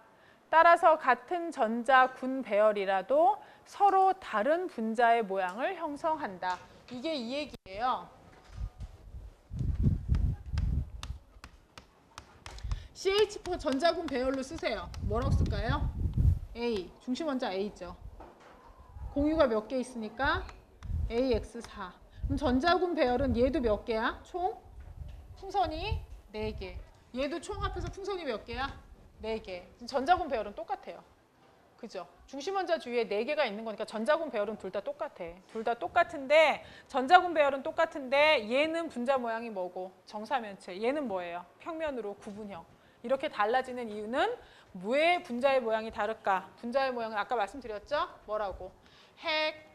따라서 같은 전자군 배열이라도 서로 다른 분자의 모양을 형성한다. 이게 이 얘기예요. CH4 전자군 배열로 쓰세요. 뭐라고 쓸까요? A, 중심 원자 A죠. 공유가 몇 개 있으니까 AX4. 그럼 전자군 배열은 얘도 몇 개야? 총? 풍선이 4개. 얘도 총 합해서 풍선이 몇 개야? 4개. 전자군 배열은 똑같아요. 그죠? 중심 원자 주위에 4개가 있는 거니까 전자군 배열은 둘 다 똑같아. 둘 다 똑같은데 전자군 배열은 똑같은데 얘는 분자 모양이 뭐고? 정사면체. 얘는 뭐예요? 평면으로 구분형. 이렇게 달라지는 이유는 왜 분자의 모양이 다를까? 분자의 모양은 아까 말씀드렸죠? 뭐라고? 핵.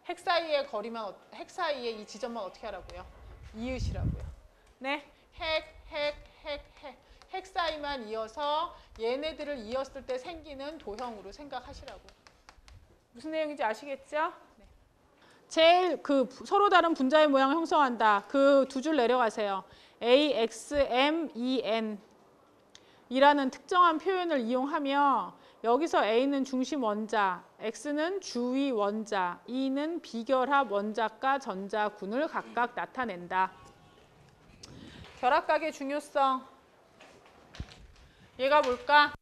핵 사이의 거리만, 핵 사이의 이 지점만 어떻게 하라고요? 이으시라고요. 네? 핵 사이만 이어서 얘네들을 이었을 때 생기는 도형으로 생각하시라고. 무슨 내용인지 아시겠죠? 네. 제일 그 서로 다른 분자의 모양을 형성한다. 그 두 줄 내려가세요. AXMEN 이라는 특정한 표현을 이용하며 여기서 A는 중심 원자, X는 주위 원자, E는 비결합 원자과 전자군을 각각 나타낸다. 결합각의 중요성. 얘가 뭘까?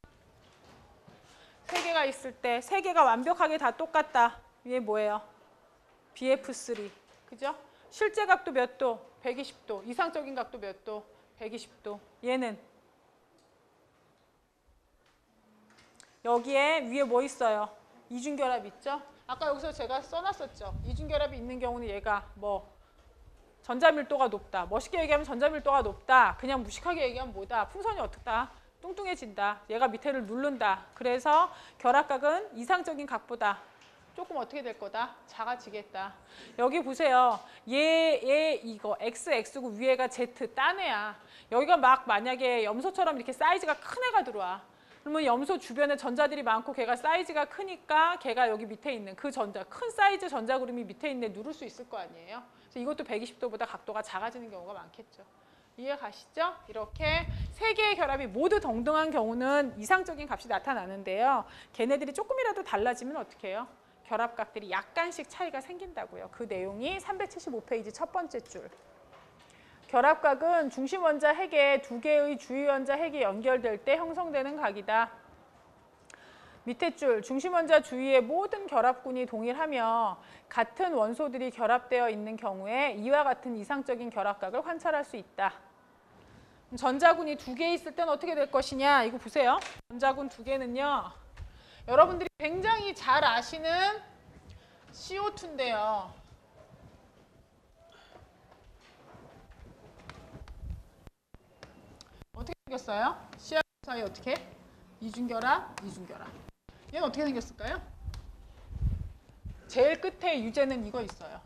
3개가 있을 때 3개가 완벽하게 다 똑같다. 얘 뭐예요? BF3. 그죠? 실제 각도 몇 도? 120도. 이상적인 각도 몇 도? 120도. 얘는 여기에 위에 뭐 있어요? 이중결합 있죠? 아까 여기서 제가 써놨었죠. 이중결합이 있는 경우는 얘가 뭐 전자밀도가 높다. 멋있게 얘기하면 전자밀도가 높다. 그냥 무식하게 얘기하면 뭐다? 풍선이 어떻다? 뚱뚱해진다. 얘가 밑에를 누른다. 그래서 결합각은 이상적인 각보다 조금 어떻게 될 거다? 작아지겠다. 여기 보세요. 얘 이거 XX고 위에가 Z 딴 애야. 여기가 막 만약에 염소처럼 이렇게 사이즈가 큰 애가 들어와. 그러면 염소 주변에 전자들이 많고 걔가 사이즈가 크니까 걔가 여기 밑에 있는 그 전자, 큰 사이즈 전자구름이 밑에 있는 데 누를 수 있을 거 아니에요. 그래서 이것도 120도보다 각도가 작아지는 경우가 많겠죠. 이해 가시죠? 이렇게 3개의 결합이 모두 동등한 경우는 이상적인 값이 나타나는데요. 걔네들이 조금이라도 달라지면 어떻게 해요? 결합각들이 약간씩 차이가 생긴다고요. 그 내용이 375페이지 첫 번째 줄. 결합각은 중심 원자 핵에 2개의 주위 원자 핵이 연결될 때 형성되는 각이다. 밑에 줄, 중심 원자 주위의 모든 결합군이 동일하며 같은 원소들이 결합되어 있는 경우에 이와 같은 이상적인 결합각을 관찰할 수 있다. 전자군이 2개 있을 때는 어떻게 될 것이냐? 이거 보세요. 전자군 2개는요. 여러분들이 굉장히 잘 아시는 CO2인데요. 어떻게 생겼어요? C하고 사이 어떻게? 이중결합, 이중결합. 얘는 어떻게 생겼을까요? 제일 끝에 유제는 이거 있어요.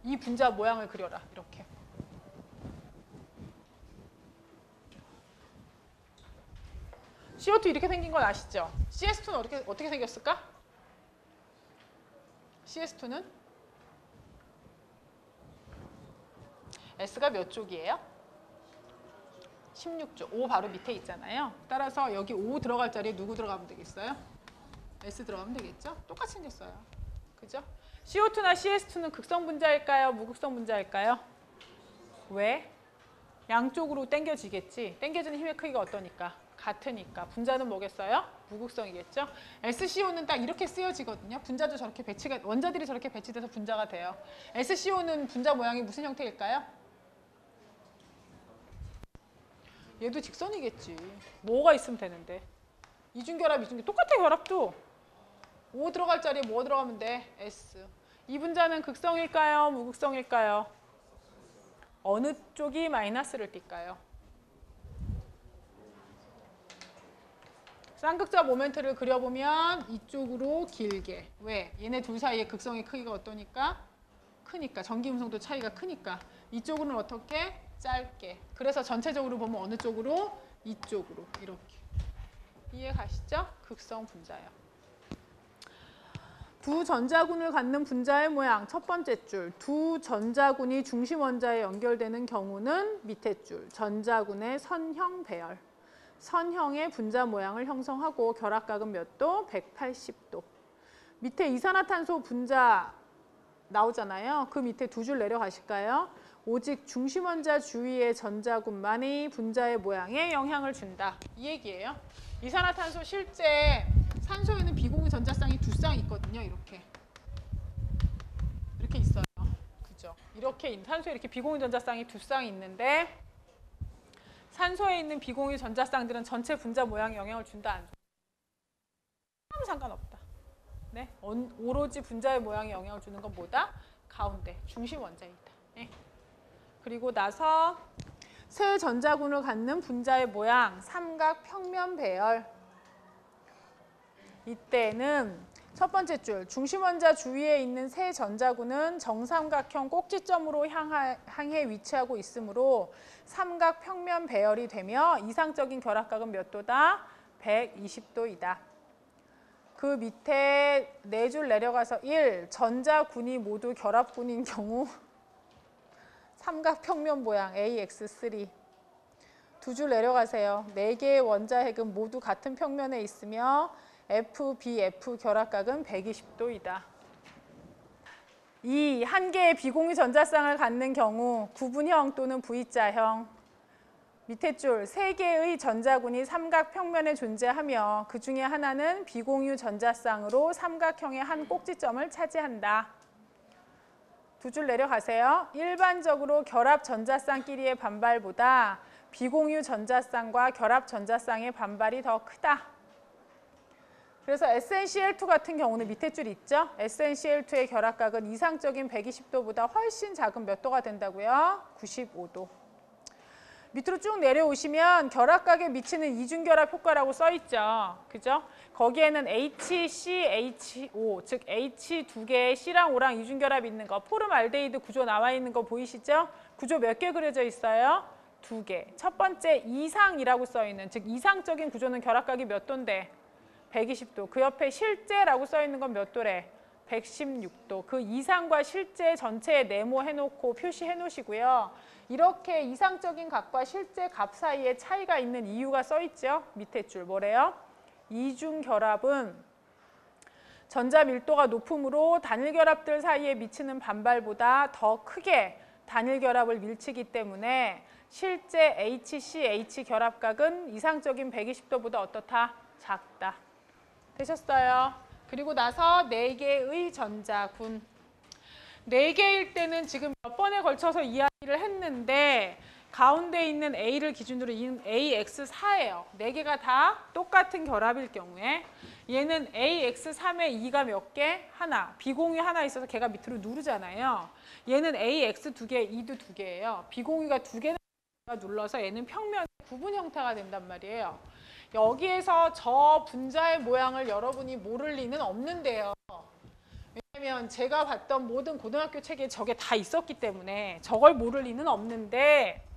이 분자 모양을 그려라. 이렇게. CO2 이렇게 생긴 건 아시죠? CS2는 어떻게 생겼을까? CS2는 S가 몇 쪽이에요? 16쪽. O 바로 밑에 있잖아요. 따라서 여기 O 들어갈 자리에 누구 들어가면 되겠어요? S 들어가면 되겠죠? 똑같이 생겼어요. 그죠? CO2나 CS2는 극성 분자일까요? 무극성 분자일까요? 왜? 양쪽으로 당겨지겠지. 당겨지는 힘의 크기가 어떠니까? 같으니까. 분자는 뭐겠어요? 무극성이겠죠? SCO는 딱 이렇게 쓰여지거든요. 분자도 저렇게 원자들이 저렇게 배치돼서 분자가 돼요. SCO는 분자 모양이 무슨 형태일까요? 얘도 직선이겠지. 뭐가 있으면 되는데. 이중결합, 이중결합. 똑같아, 결합도. O 들어갈 자리에 뭐 들어가면 돼? S. 이 분자는 극성일까요? 무극성일까요? 어느 쪽이 마이너스를 띌까요? 쌍극자 모멘트를 그려보면 이쪽으로 길게. 왜? 얘네 둘 사이의 극성의 크기가 어떠니까? 크니까. 전기음성도 차이가 크니까. 이쪽으로는 어떻게? 짧게. 그래서 전체적으로 보면 어느 쪽으로? 이쪽으로. 이렇게. 이해 가시죠? 극성 분자예요. 두 전자군을 갖는 분자의 모양. 첫 번째 줄. 두 전자군이 중심 원자에 연결되는 경우는 밑에 줄. 전자군의 선형 배열. 선형의 분자 모양을 형성하고 결합각은 몇 도? 180도. 밑에 이산화탄소 분자 나오잖아요. 그 밑에 두 줄 내려가실까요? 오직 중심 원자 주위의 전자군만이 분자의 모양에 영향을 준다. 이 얘기예요. 이산화탄소 실제 산소에는 비공유 전자쌍이 두 쌍 있거든요. 이렇게 있어요. 그죠? 이렇게 산소에 이렇게 비공유 전자쌍이 두 쌍이 있는데 산소에 있는 비공유 전자쌍들은 전체 분자 모양에 영향을 준다, 안 준다? 아무 상관없다. 네, 오로지 분자의 모양에 영향을 주는 건 뭐다? 가운데, 중심 원자이다. 네. 그리고 나서 세 전자군을 갖는 분자의 모양, 삼각 평면 배열. 이때는 첫 번째 줄, 중심 원자 주위에 있는 세 전자군은 정삼각형 꼭지점으로 향해 위치하고 있으므로 삼각 평면 배열이 되며 이상적인 결합각은 몇 도다? 120도이다. 그 밑에 네 줄 내려가서 1, 전자군이 모두 결합군인 경우 삼각 평면 모양 AX3. 두 줄 내려가세요. 네 개의 원자핵은 모두 같은 평면에 있으며 FBF 결합각은 120도이다. 2. 한 개의 비공유 전자쌍을 갖는 경우 구분형 또는 V자형. 밑에 줄, 세 개의 전자군이 삼각평면에 존재하며 그 중에 하나는 비공유 전자쌍으로 삼각형의 한 꼭지점을 차지한다. 두 줄 내려가세요. 일반적으로 결합 전자쌍끼리의 반발보다 비공유 전자쌍과 결합 전자쌍의 반발이 더 크다. 그래서 SnCl2 같은 경우는 밑에 줄 있죠? SnCl2의 결합각은 이상적인 120도보다 훨씬 작은 몇 도가 된다고요? 95도. 밑으로 쭉 내려오시면 결합각에 미치는 이중결합 효과라고 써 있죠. 그죠? 거기에는 HCHO, 즉 H 두 개의 C랑 O랑 이중결합이 있는 거, 포름알데히드 구조 나와 있는 거 보이시죠? 구조 몇 개 그려져 있어요? 두 개. 첫 번째 이상이라고 써 있는, 즉 이상적인 구조는 결합각이 몇 도인데? 120도. 그 옆에 실제라고 써 있는 건 몇 도래? 116도. 그 이상과 실제 전체에 네모해놓고 표시해놓으시고요. 이렇게 이상적인 값과 실제 값 사이에 차이가 있는 이유가 써 있죠. 밑에 줄 뭐래요? 이중결합은 전자 밀도가 높으므로 단일 결합들 사이에 미치는 반발보다 더 크게 단일 결합을 밀치기 때문에 실제 HCH 결합각은 이상적인 120도보다 어떻다? 작다. 되셨어요? 그리고 나서 4개의 전자군. 4개일 때는 지금 몇 번에 걸쳐서 이야기를 했는데 가운데 있는 A를 기준으로 AX4예요. 4개가 다 똑같은 결합일 경우에 얘는 AX3에 2가 몇 개? 하나. 비공유 하나 있어서 걔가 밑으로 누르잖아요. 얘는 AX 2개, 2도 2개예요. 비공유가 2개나 눌러서 얘는 평면 구분 형태가 된단 말이에요. 여기에서 저 분자의 모양을 여러분이 모를 리는 없는데요. 왜냐면 제가 봤던 모든 고등학교 책에 저게 다 있었기 때문에 저걸 모를 리는 없는데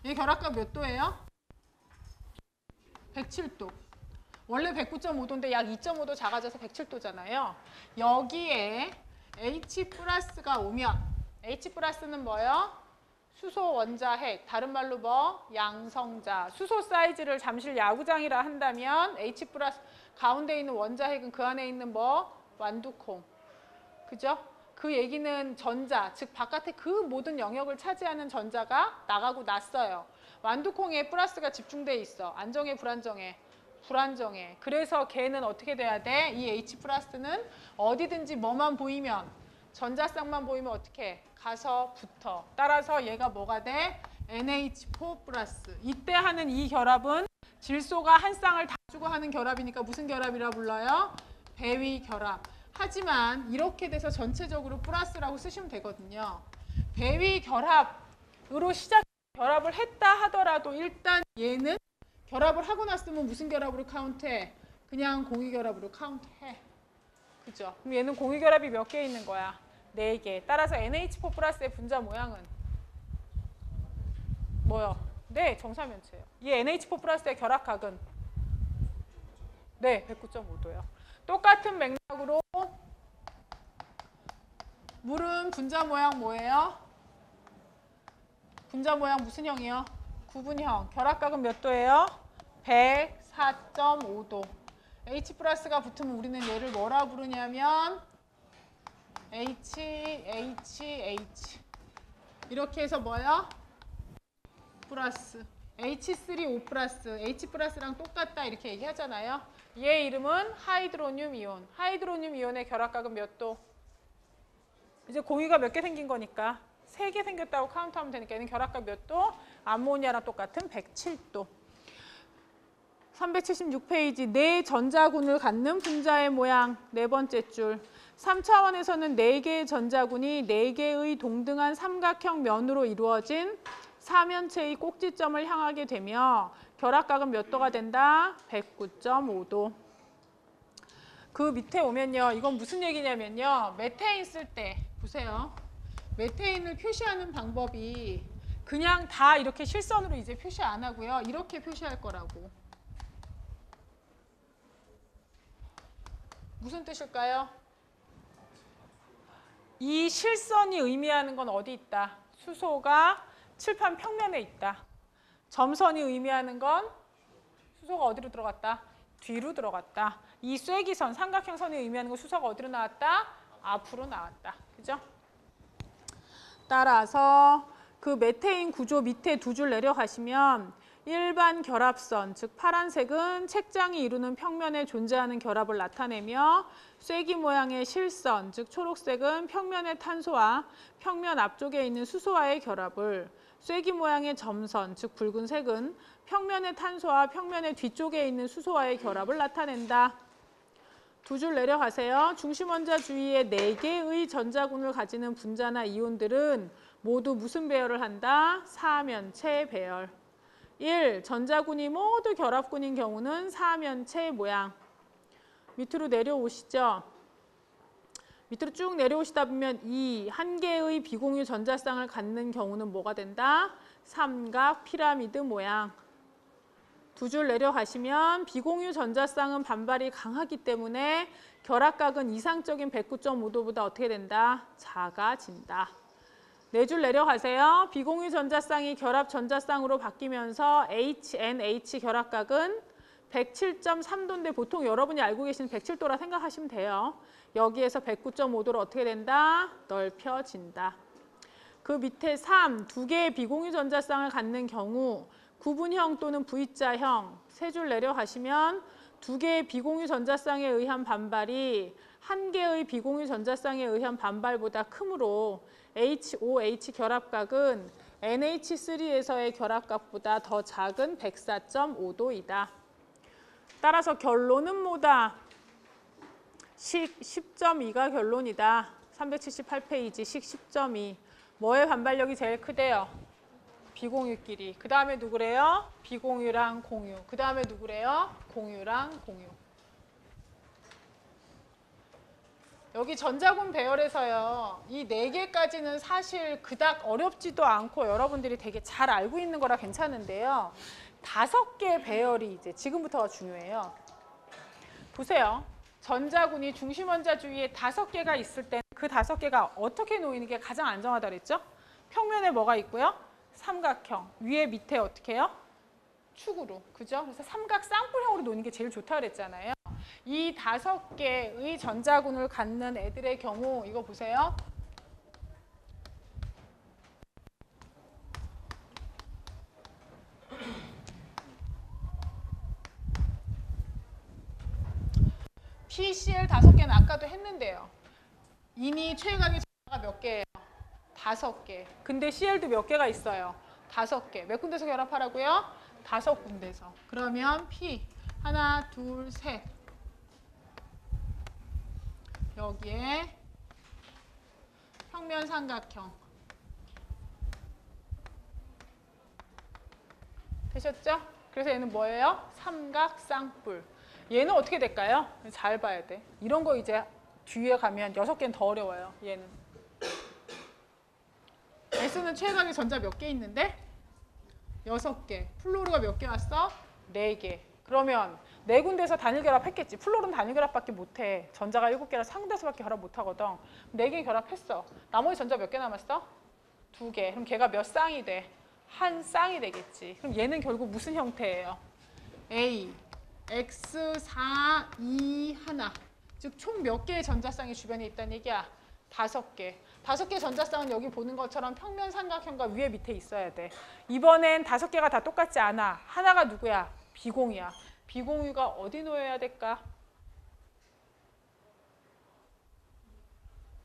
이 결합값 몇 도예요? 107도. 원래 109.5도인데 약 2.5도 작아져서 107도잖아요. 여기에 H 플러스가 오면 H 플러스는 뭐예요? 수소 원자핵, 다른 말로 뭐? 양성자. 수소 사이즈를 잠실 야구장이라 한다면 H 플러스 가운데 있는 원자핵은 그 안에 있는 뭐? 완두콩. 그죠? 그 얘기는 전자, 즉 바깥에 그 모든 영역을 차지하는 전자가 나가고 났어요. 완두콩에 플러스가 집중돼 있어. 안정해, 불안정해? 불안정해. 그래서 걔는 어떻게 돼야 돼? 이 H 플러스는 어디든지 뭐만 보이면, 전자쌍만 보이면 어떻게 해? 가서 붙어. 따라서 얘가 뭐가 돼? NH4 플러스. 이때 하는 이 결합은 질소가 한 쌍을 다 주고 하는 결합이니까 무슨 결합이라 불러요? 배위 결합. 하지만 이렇게 돼서 전체적으로 플러스라고 쓰시면 되거든요. 배위 결합으로 시작 결합을 했다 하더라도 일단 얘는 결합을 하고 났으면 무슨 결합으로 카운트해? 그냥 공유결합으로 카운트해. 그죠? 그럼 얘는 공유결합이 몇 개 있는 거야? 4개. 따라서 NH4 플러스의 분자 모양은 뭐요? 네, 정사면체예요. 이 NH4 플러스의 결합각은 네, 109.5도예요. 똑같은 맥락으로 물은 분자 모양 뭐예요? 분자 모양 무슨 형이요? 구분형. 결합각은 몇 도예요? 104.5도. H 플러스가 붙으면 우리는 얘를 뭐라 부르냐면 H. 이렇게 해서 뭐야? 플러스. H3O 플러스. H 플러스랑 똑같다 이렇게 얘기하잖아요. 얘 이름은 하이드로늄 이온. 하이드로늄 이온의 결합각은 몇 도? 이제 공유가 몇 개 생긴 거니까 3개 생겼다고 카운트하면 되니까 얘는 결합각 몇 도? 암모니아랑 똑같은 107도. 376페이지 네 전자군을 갖는 분자의 모양 네 번째 줄. 3차원에서는 4개의 전자군이 4개의 동등한 삼각형 면으로 이루어진 사면체의 꼭지점을 향하게 되며 결합각은 몇 도가 된다? 109.5도. 그 밑에 오면요. 이건 무슨 얘기냐면요. 메테인 쓸 때 보세요. 메테인을 표시하는 방법이 그냥 다 이렇게 실선으로 이제 표시 안 하고요. 이렇게 표시할 거라고. 무슨 뜻일까요? 이 실선이 의미하는 건 어디 있다? 수소가 칠판 평면에 있다. 점선이 의미하는 건 수소가 어디로 들어갔다? 뒤로 들어갔다. 이 쐐기선, 삼각형 선이 의미하는 건 수소가 어디로 나왔다? 앞으로 나왔다. 그죠? 따라서 그 메테인 구조 밑에 2줄 내려가시면 일반 결합선, 즉 파란색은 책장이 이루는 평면에 존재하는 결합을 나타내며 쐐기 모양의 실선, 즉 초록색은 평면의 탄소와 평면 앞쪽에 있는 수소와의 결합을, 쐐기 모양의 점선, 즉 붉은색은 평면의 탄소와 평면의 뒤쪽에 있는 수소와의 결합을 나타낸다. 2줄 내려가세요. 중심원자 주위에 4개의 전자군을 가지는 분자나 이온들은 모두 무슨 배열을 한다? 사면체 배열. 1. 전자군이 모두 결합군인 경우는 사면체 모양. 밑으로 내려오시죠. 밑으로 쭉 내려오시다 보면 2. 한 개의 비공유 전자쌍을 갖는 경우는 뭐가 된다? 삼각 피라미드 모양. 2줄 내려가시면 비공유 전자쌍은 반발이 강하기 때문에 결합각은 이상적인 109.5도보다 어떻게 된다? 작아진다. 4줄 내려가세요. 비공유 전자쌍이 결합 전자쌍으로 바뀌면서 HNH 결합각은 107.3도인데 보통 여러분이 알고 계시는 107도라 생각하시면 돼요. 여기에서 109.5도로 어떻게 된다? 넓혀진다. 그 밑에 3, 2개의 비공유 전자쌍을 갖는 경우 구분형 또는 V자형 3줄 내려가시면 2개의 비공유 전자쌍에 의한 반발이 한 개의 비공유 전자쌍에 의한 반발보다 크므로 HOH 결합각은 NH3에서의 결합각보다 더 작은 104.5도이다. 따라서 결론은 뭐다? 식 10.2가 결론이다. 378페이지 식 10.2. 뭐의 반발력이 제일 크대요? 비공유끼리. 그 다음에 누구래요? 비공유랑 공유. 그 다음에 누구래요? 공유랑 공유. 여기 전자군 배열에서요. 이 4개까지는 사실 그닥 어렵지도 않고 여러분들이 되게 잘 알고 있는 거라 괜찮은데요. 5개 배열이 이제 지금부터가 중요해요. 보세요. 전자군이 중심원자 주위에 5개가 있을 때 그 5개가 어떻게 놓이는 게 가장 안정하다 그랬죠? 평면에 뭐가 있고요? 삼각형. 위에 밑에 어떻게 해요? 축으로. 그죠? 그래서 삼각 쌍뿔형으로 놓는 게 제일 좋다 그랬잖아요. 이 5개의 전자군을 갖는 애들의 경우 이거 보세요. PCl 5개는 아까도 했는데요. 이니 최각의 전자가 몇 개예요? 5개. 근데 CL도 몇 개가 있어요? 5개. 몇 군데서 결합하라고요? 5군데서. 그러면 P 하나, 둘, 셋. 여기에 평면 삼각형. 되셨죠? 그래서 얘는 뭐예요? 삼각 쌍뿔. 얘는 어떻게 될까요? 잘 봐야 돼. 이런 거 이제 뒤에 가면 6개는 더 어려워요. 얘는. S는 최각의 전자 몇 개 있는데? 6개. 플로르가 몇 개 왔어? 4개. 그러면 4군데서 단일 결합했겠지. 플로르는 단일 결합밖에 못해. 전자가 7개라 3군데서밖에 결합 못하거든. 4개 결합했어. 나머지 전자 몇 개 남았어? 2개. 그럼 걔가 몇 쌍이 돼? 한 쌍이 되겠지. 그럼 얘는 결국 무슨 형태예요? A, X, 4, 2, 1. 즉 총 몇 개의 전자쌍이 주변에 있다는 얘기야? 5개. 5개 전자쌍은 여기 보는 것처럼 평면 삼각형과 위에 밑에 있어야 돼. 이번엔 5개가 다 똑같지 않아. 하나가 누구야? 비공유야. 비공유가 어디 놓여야 될까?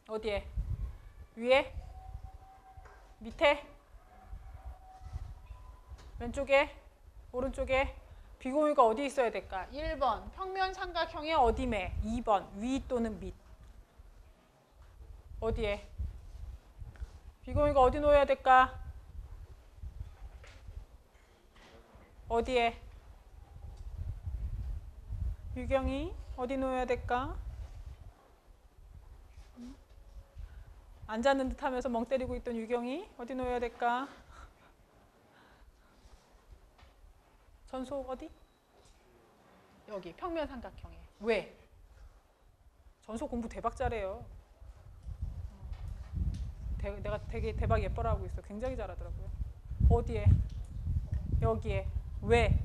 어디에? 위에? 밑에? 왼쪽에? 오른쪽에? 비공유가 어디 있어야 될까? 1번 평면 삼각형의 어디매? 2번 위 또는 밑. 어디에? 비공유가 어디 놓여야 될까? 어디에? 유경이 어디 놓여야 될까? 앉았는 듯 하면서 멍 때리고 있던 유경이 어디 놓여야 될까? 전소 어디? 여기 평면 삼각형에. 왜? 전소 공부 대박 잘해요. 내가 되게 대박 예뻐라고 있어. 굉장히 잘하더라고요. 어디에? 여기에. 왜?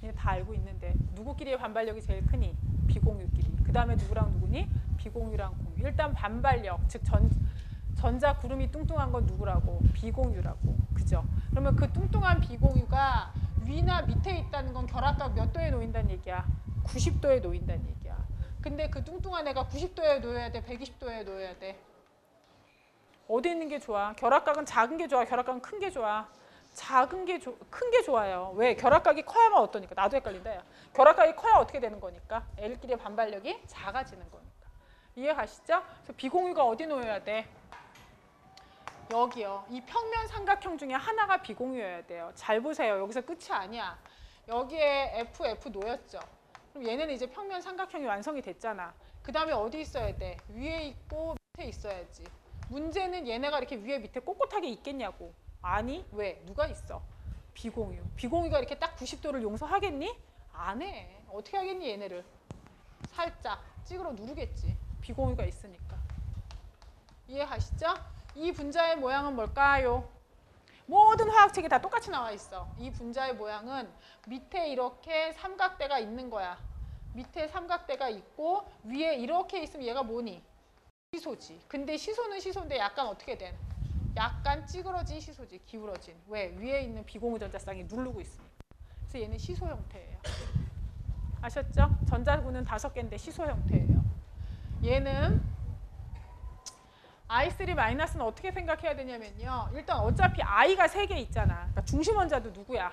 얘 다 알고 있는데 누구끼리의 반발력이 제일 크니? 비공유끼리. 그 다음에 누구랑 누구니? 비공유랑 공유. 일단 반발력, 즉 전자 구름이 뚱뚱한 건 누구라고? 비공유라고. 그죠? 그러면 그 뚱뚱한 비공유가 위나 밑에 있다는 건 결합각 몇 도에 놓인다는 얘기야? 90도에 놓인다는 얘기야. 근데 그 뚱뚱한 애가 90도에 놓여야 돼? 120도에 놓여야 돼? 어디 있는 게 좋아? 결합각은 작은 게 좋아? 결합각은 큰 게 좋아? 작은 게 큰 게 좋아요. 왜? 결합각이 커야만 어떠니까? 나도 헷갈린다. 야. 결합각이 커야 어떻게 되는 거니까? L끼리의 반발력이 작아지는 거니까. 이해 가시죠? 그래서 비공유가 어디 놓여야 돼? 여기요. 이 평면 삼각형 중에 하나가 비공유여야 돼요. 잘 보세요. 여기서 끝이 아니야. 여기에 F 놓였죠. 그럼 얘는 이제 평면 삼각형이 완성이 됐잖아. 그 다음에 어디 있어야 돼? 위에 있고 밑에 있어야지. 문제는 얘네가 이렇게 위에 밑에 꼿꼿하게 있겠냐고. 아니, 왜? 누가 있어? 비공유. 비공유가 이렇게 딱 90도를 용서하겠니? 안 해. 어떻게 하겠니, 얘네를? 살짝 찌그러 누르겠지. 비공유가 있으니까. 이해하시죠? 이 분자의 모양은 뭘까요? 모든 화학책이 다 똑같이 나와 있어. 이 분자의 모양은 밑에 이렇게 삼각대가 있는 거야. 밑에 삼각대가 있고 위에 이렇게 있으면 얘가 뭐니? 시소지. 근데 시소는 시소인데 약간 어떻게 된? 약간 찌그러진 시소지. 기울어진. 왜? 위에 있는 비공유 전자쌍이 누르고 있으니까. 그래서 얘는 시소 형태예요. 아셨죠? 전자구는 5개인데 시소 형태예요. 얘는 I3-는 어떻게 생각해야 되냐면요. 일단 어차피 I가 3개 있잖아. 그러니까 중심원자도 누구야?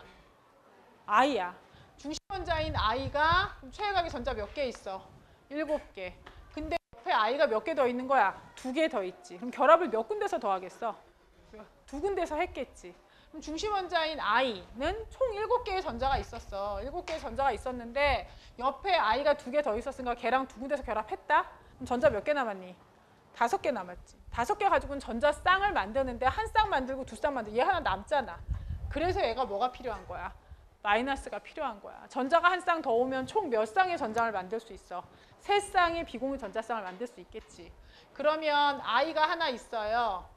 I야. 중심원자인 I가 최외각의 전자 몇 개 있어? 7개. 근데 옆에 I가 몇 개 더 있는 거야? 2개 더 있지. 그럼 결합을 몇 군데서 더 하겠어? 2군데서 했겠지. 그럼 중심원자인 I는 총 7개의 전자가 있었어. 7개의 전자가 있었는데 옆에 I가 2개 더 있었으니까 걔랑 2군데서 결합했다? 그럼 전자 몇 개 남았니? 5개 남았지. 5개 가지고는 전자 쌍을 만드는데 한 쌍 만들고 2쌍 만들고 얘 하나 남잖아. 그래서 얘가 뭐가 필요한 거야? 마이너스가 필요한 거야. 전자가 한 쌍 더 오면 총 몇 쌍의 전장을 만들 수 있어? 3쌍의 비공유 전자쌍을 만들 수 있겠지. 그러면 I가 하나 있어요.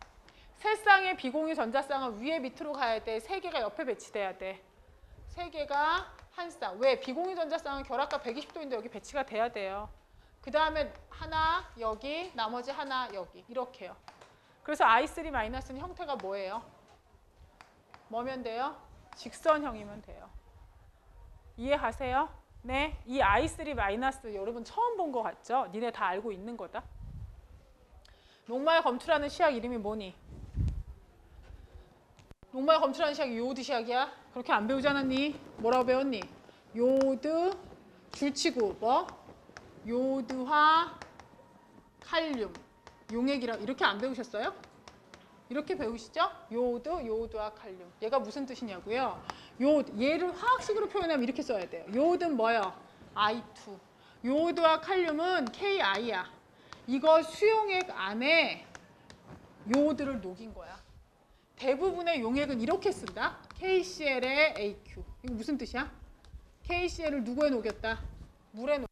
3쌍의 비공유 전자쌍은 위에 밑으로 가야 돼. 3개가 옆에 배치돼야 돼. 3개가 한 쌍. 왜? 비공유 전자쌍은 결합각 120도인데 여기 배치가 돼야 돼요. 그 다음에 하나 여기, 나머지 하나 여기. 이렇게요. 그래서 I3-는 형태가 뭐예요? 뭐면 돼요? 직선형이면 돼요. 이해하세요? 네. 이 I3- 여러분 처음 본 거 같죠? 니네 다 알고 있는 거다. 녹말 검출하는 시약 이름이 뭐니? 녹말 검출하는 시약이 요오드 시약이야? 그렇게 안 배우지 않았니? 뭐라고 배웠니? 요오드 줄치구 뭐? 요오드화 칼륨 용액이라 이렇게 안 배우셨어요? 이렇게 배우시죠? 요오드, 요오드화 칼륨. 얘가 무슨 뜻이냐고요? 얘를 화학식으로 표현하면 이렇게 써야 돼요. 요오드는 뭐예요? I2. 요오드와 칼륨은 KI야. 이거 수용액 안에 요오드를 녹인 거야. 대부분의 용액은 이렇게 쓴다. KCl에 AQ. 이거 무슨 뜻이야? KCl을 누구에 녹였다? 물에 녹였다.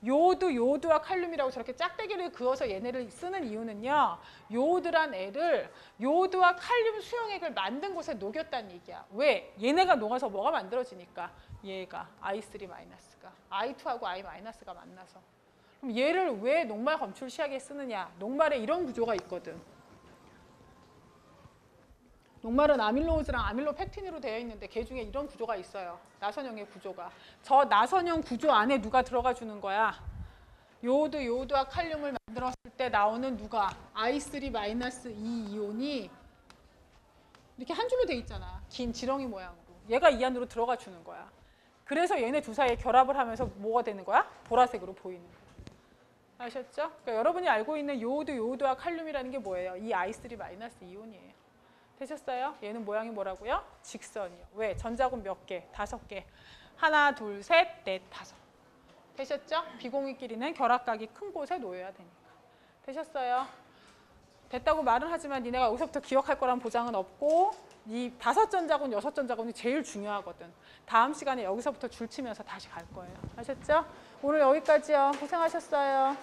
요오드, 요오드와 칼륨이라고 저렇게 짝대기를 그어서 얘네를 쓰는 이유는요. 요오드란 애를 요오드와 칼륨 수용액을 만든 곳에 녹였다는 얘기야. 왜? 얘네가 녹아서 뭐가 만들어지니까. 얘가 I3-가 I2하고 I-가 만나서. 그럼 얘를 왜 녹말 검출 시약에 쓰느냐? 녹말에 이런 구조가 있거든. 녹말은 아밀로즈랑 아밀로펙틴으로 되어 있는데 걔 중에 이런 구조가 있어요. 나선형의 구조가. 저 나선형 구조 안에 누가 들어가 주는 거야? 요오드, 요오드와 칼륨을 만들었을 때 나오는 누가? I3-2 이온이 이렇게 한 줄로 돼 있잖아. 긴 지렁이 모양으로. 얘가 이 안으로 들어가 주는 거야. 그래서 얘네 두 사이에 결합을 하면서 뭐가 되는 거야? 보라색으로 보이는 거야. 아셨죠? 그러니까 여러분이 알고 있는 요오드, 요오드와 칼륨이라는 게 뭐예요? 이 I3- 이온이에요. 되셨어요? 얘는 모양이 뭐라고요? 직선이요. 왜? 전자군 몇 개? 5개. 하나, 둘, 셋, 넷, 5. 되셨죠? 비공유끼리는 결합각이 큰 곳에 놓여야 되니까. 되셨어요? 됐다고 말은 하지만 니네가 여기서부터 기억할 거란 보장은 없고 이 5전자군, 6전자군이 제일 중요하거든. 다음 시간에 여기서부터 줄 치면서 다시 갈 거예요. 아셨죠? 오늘 여기까지요. 고생하셨어요.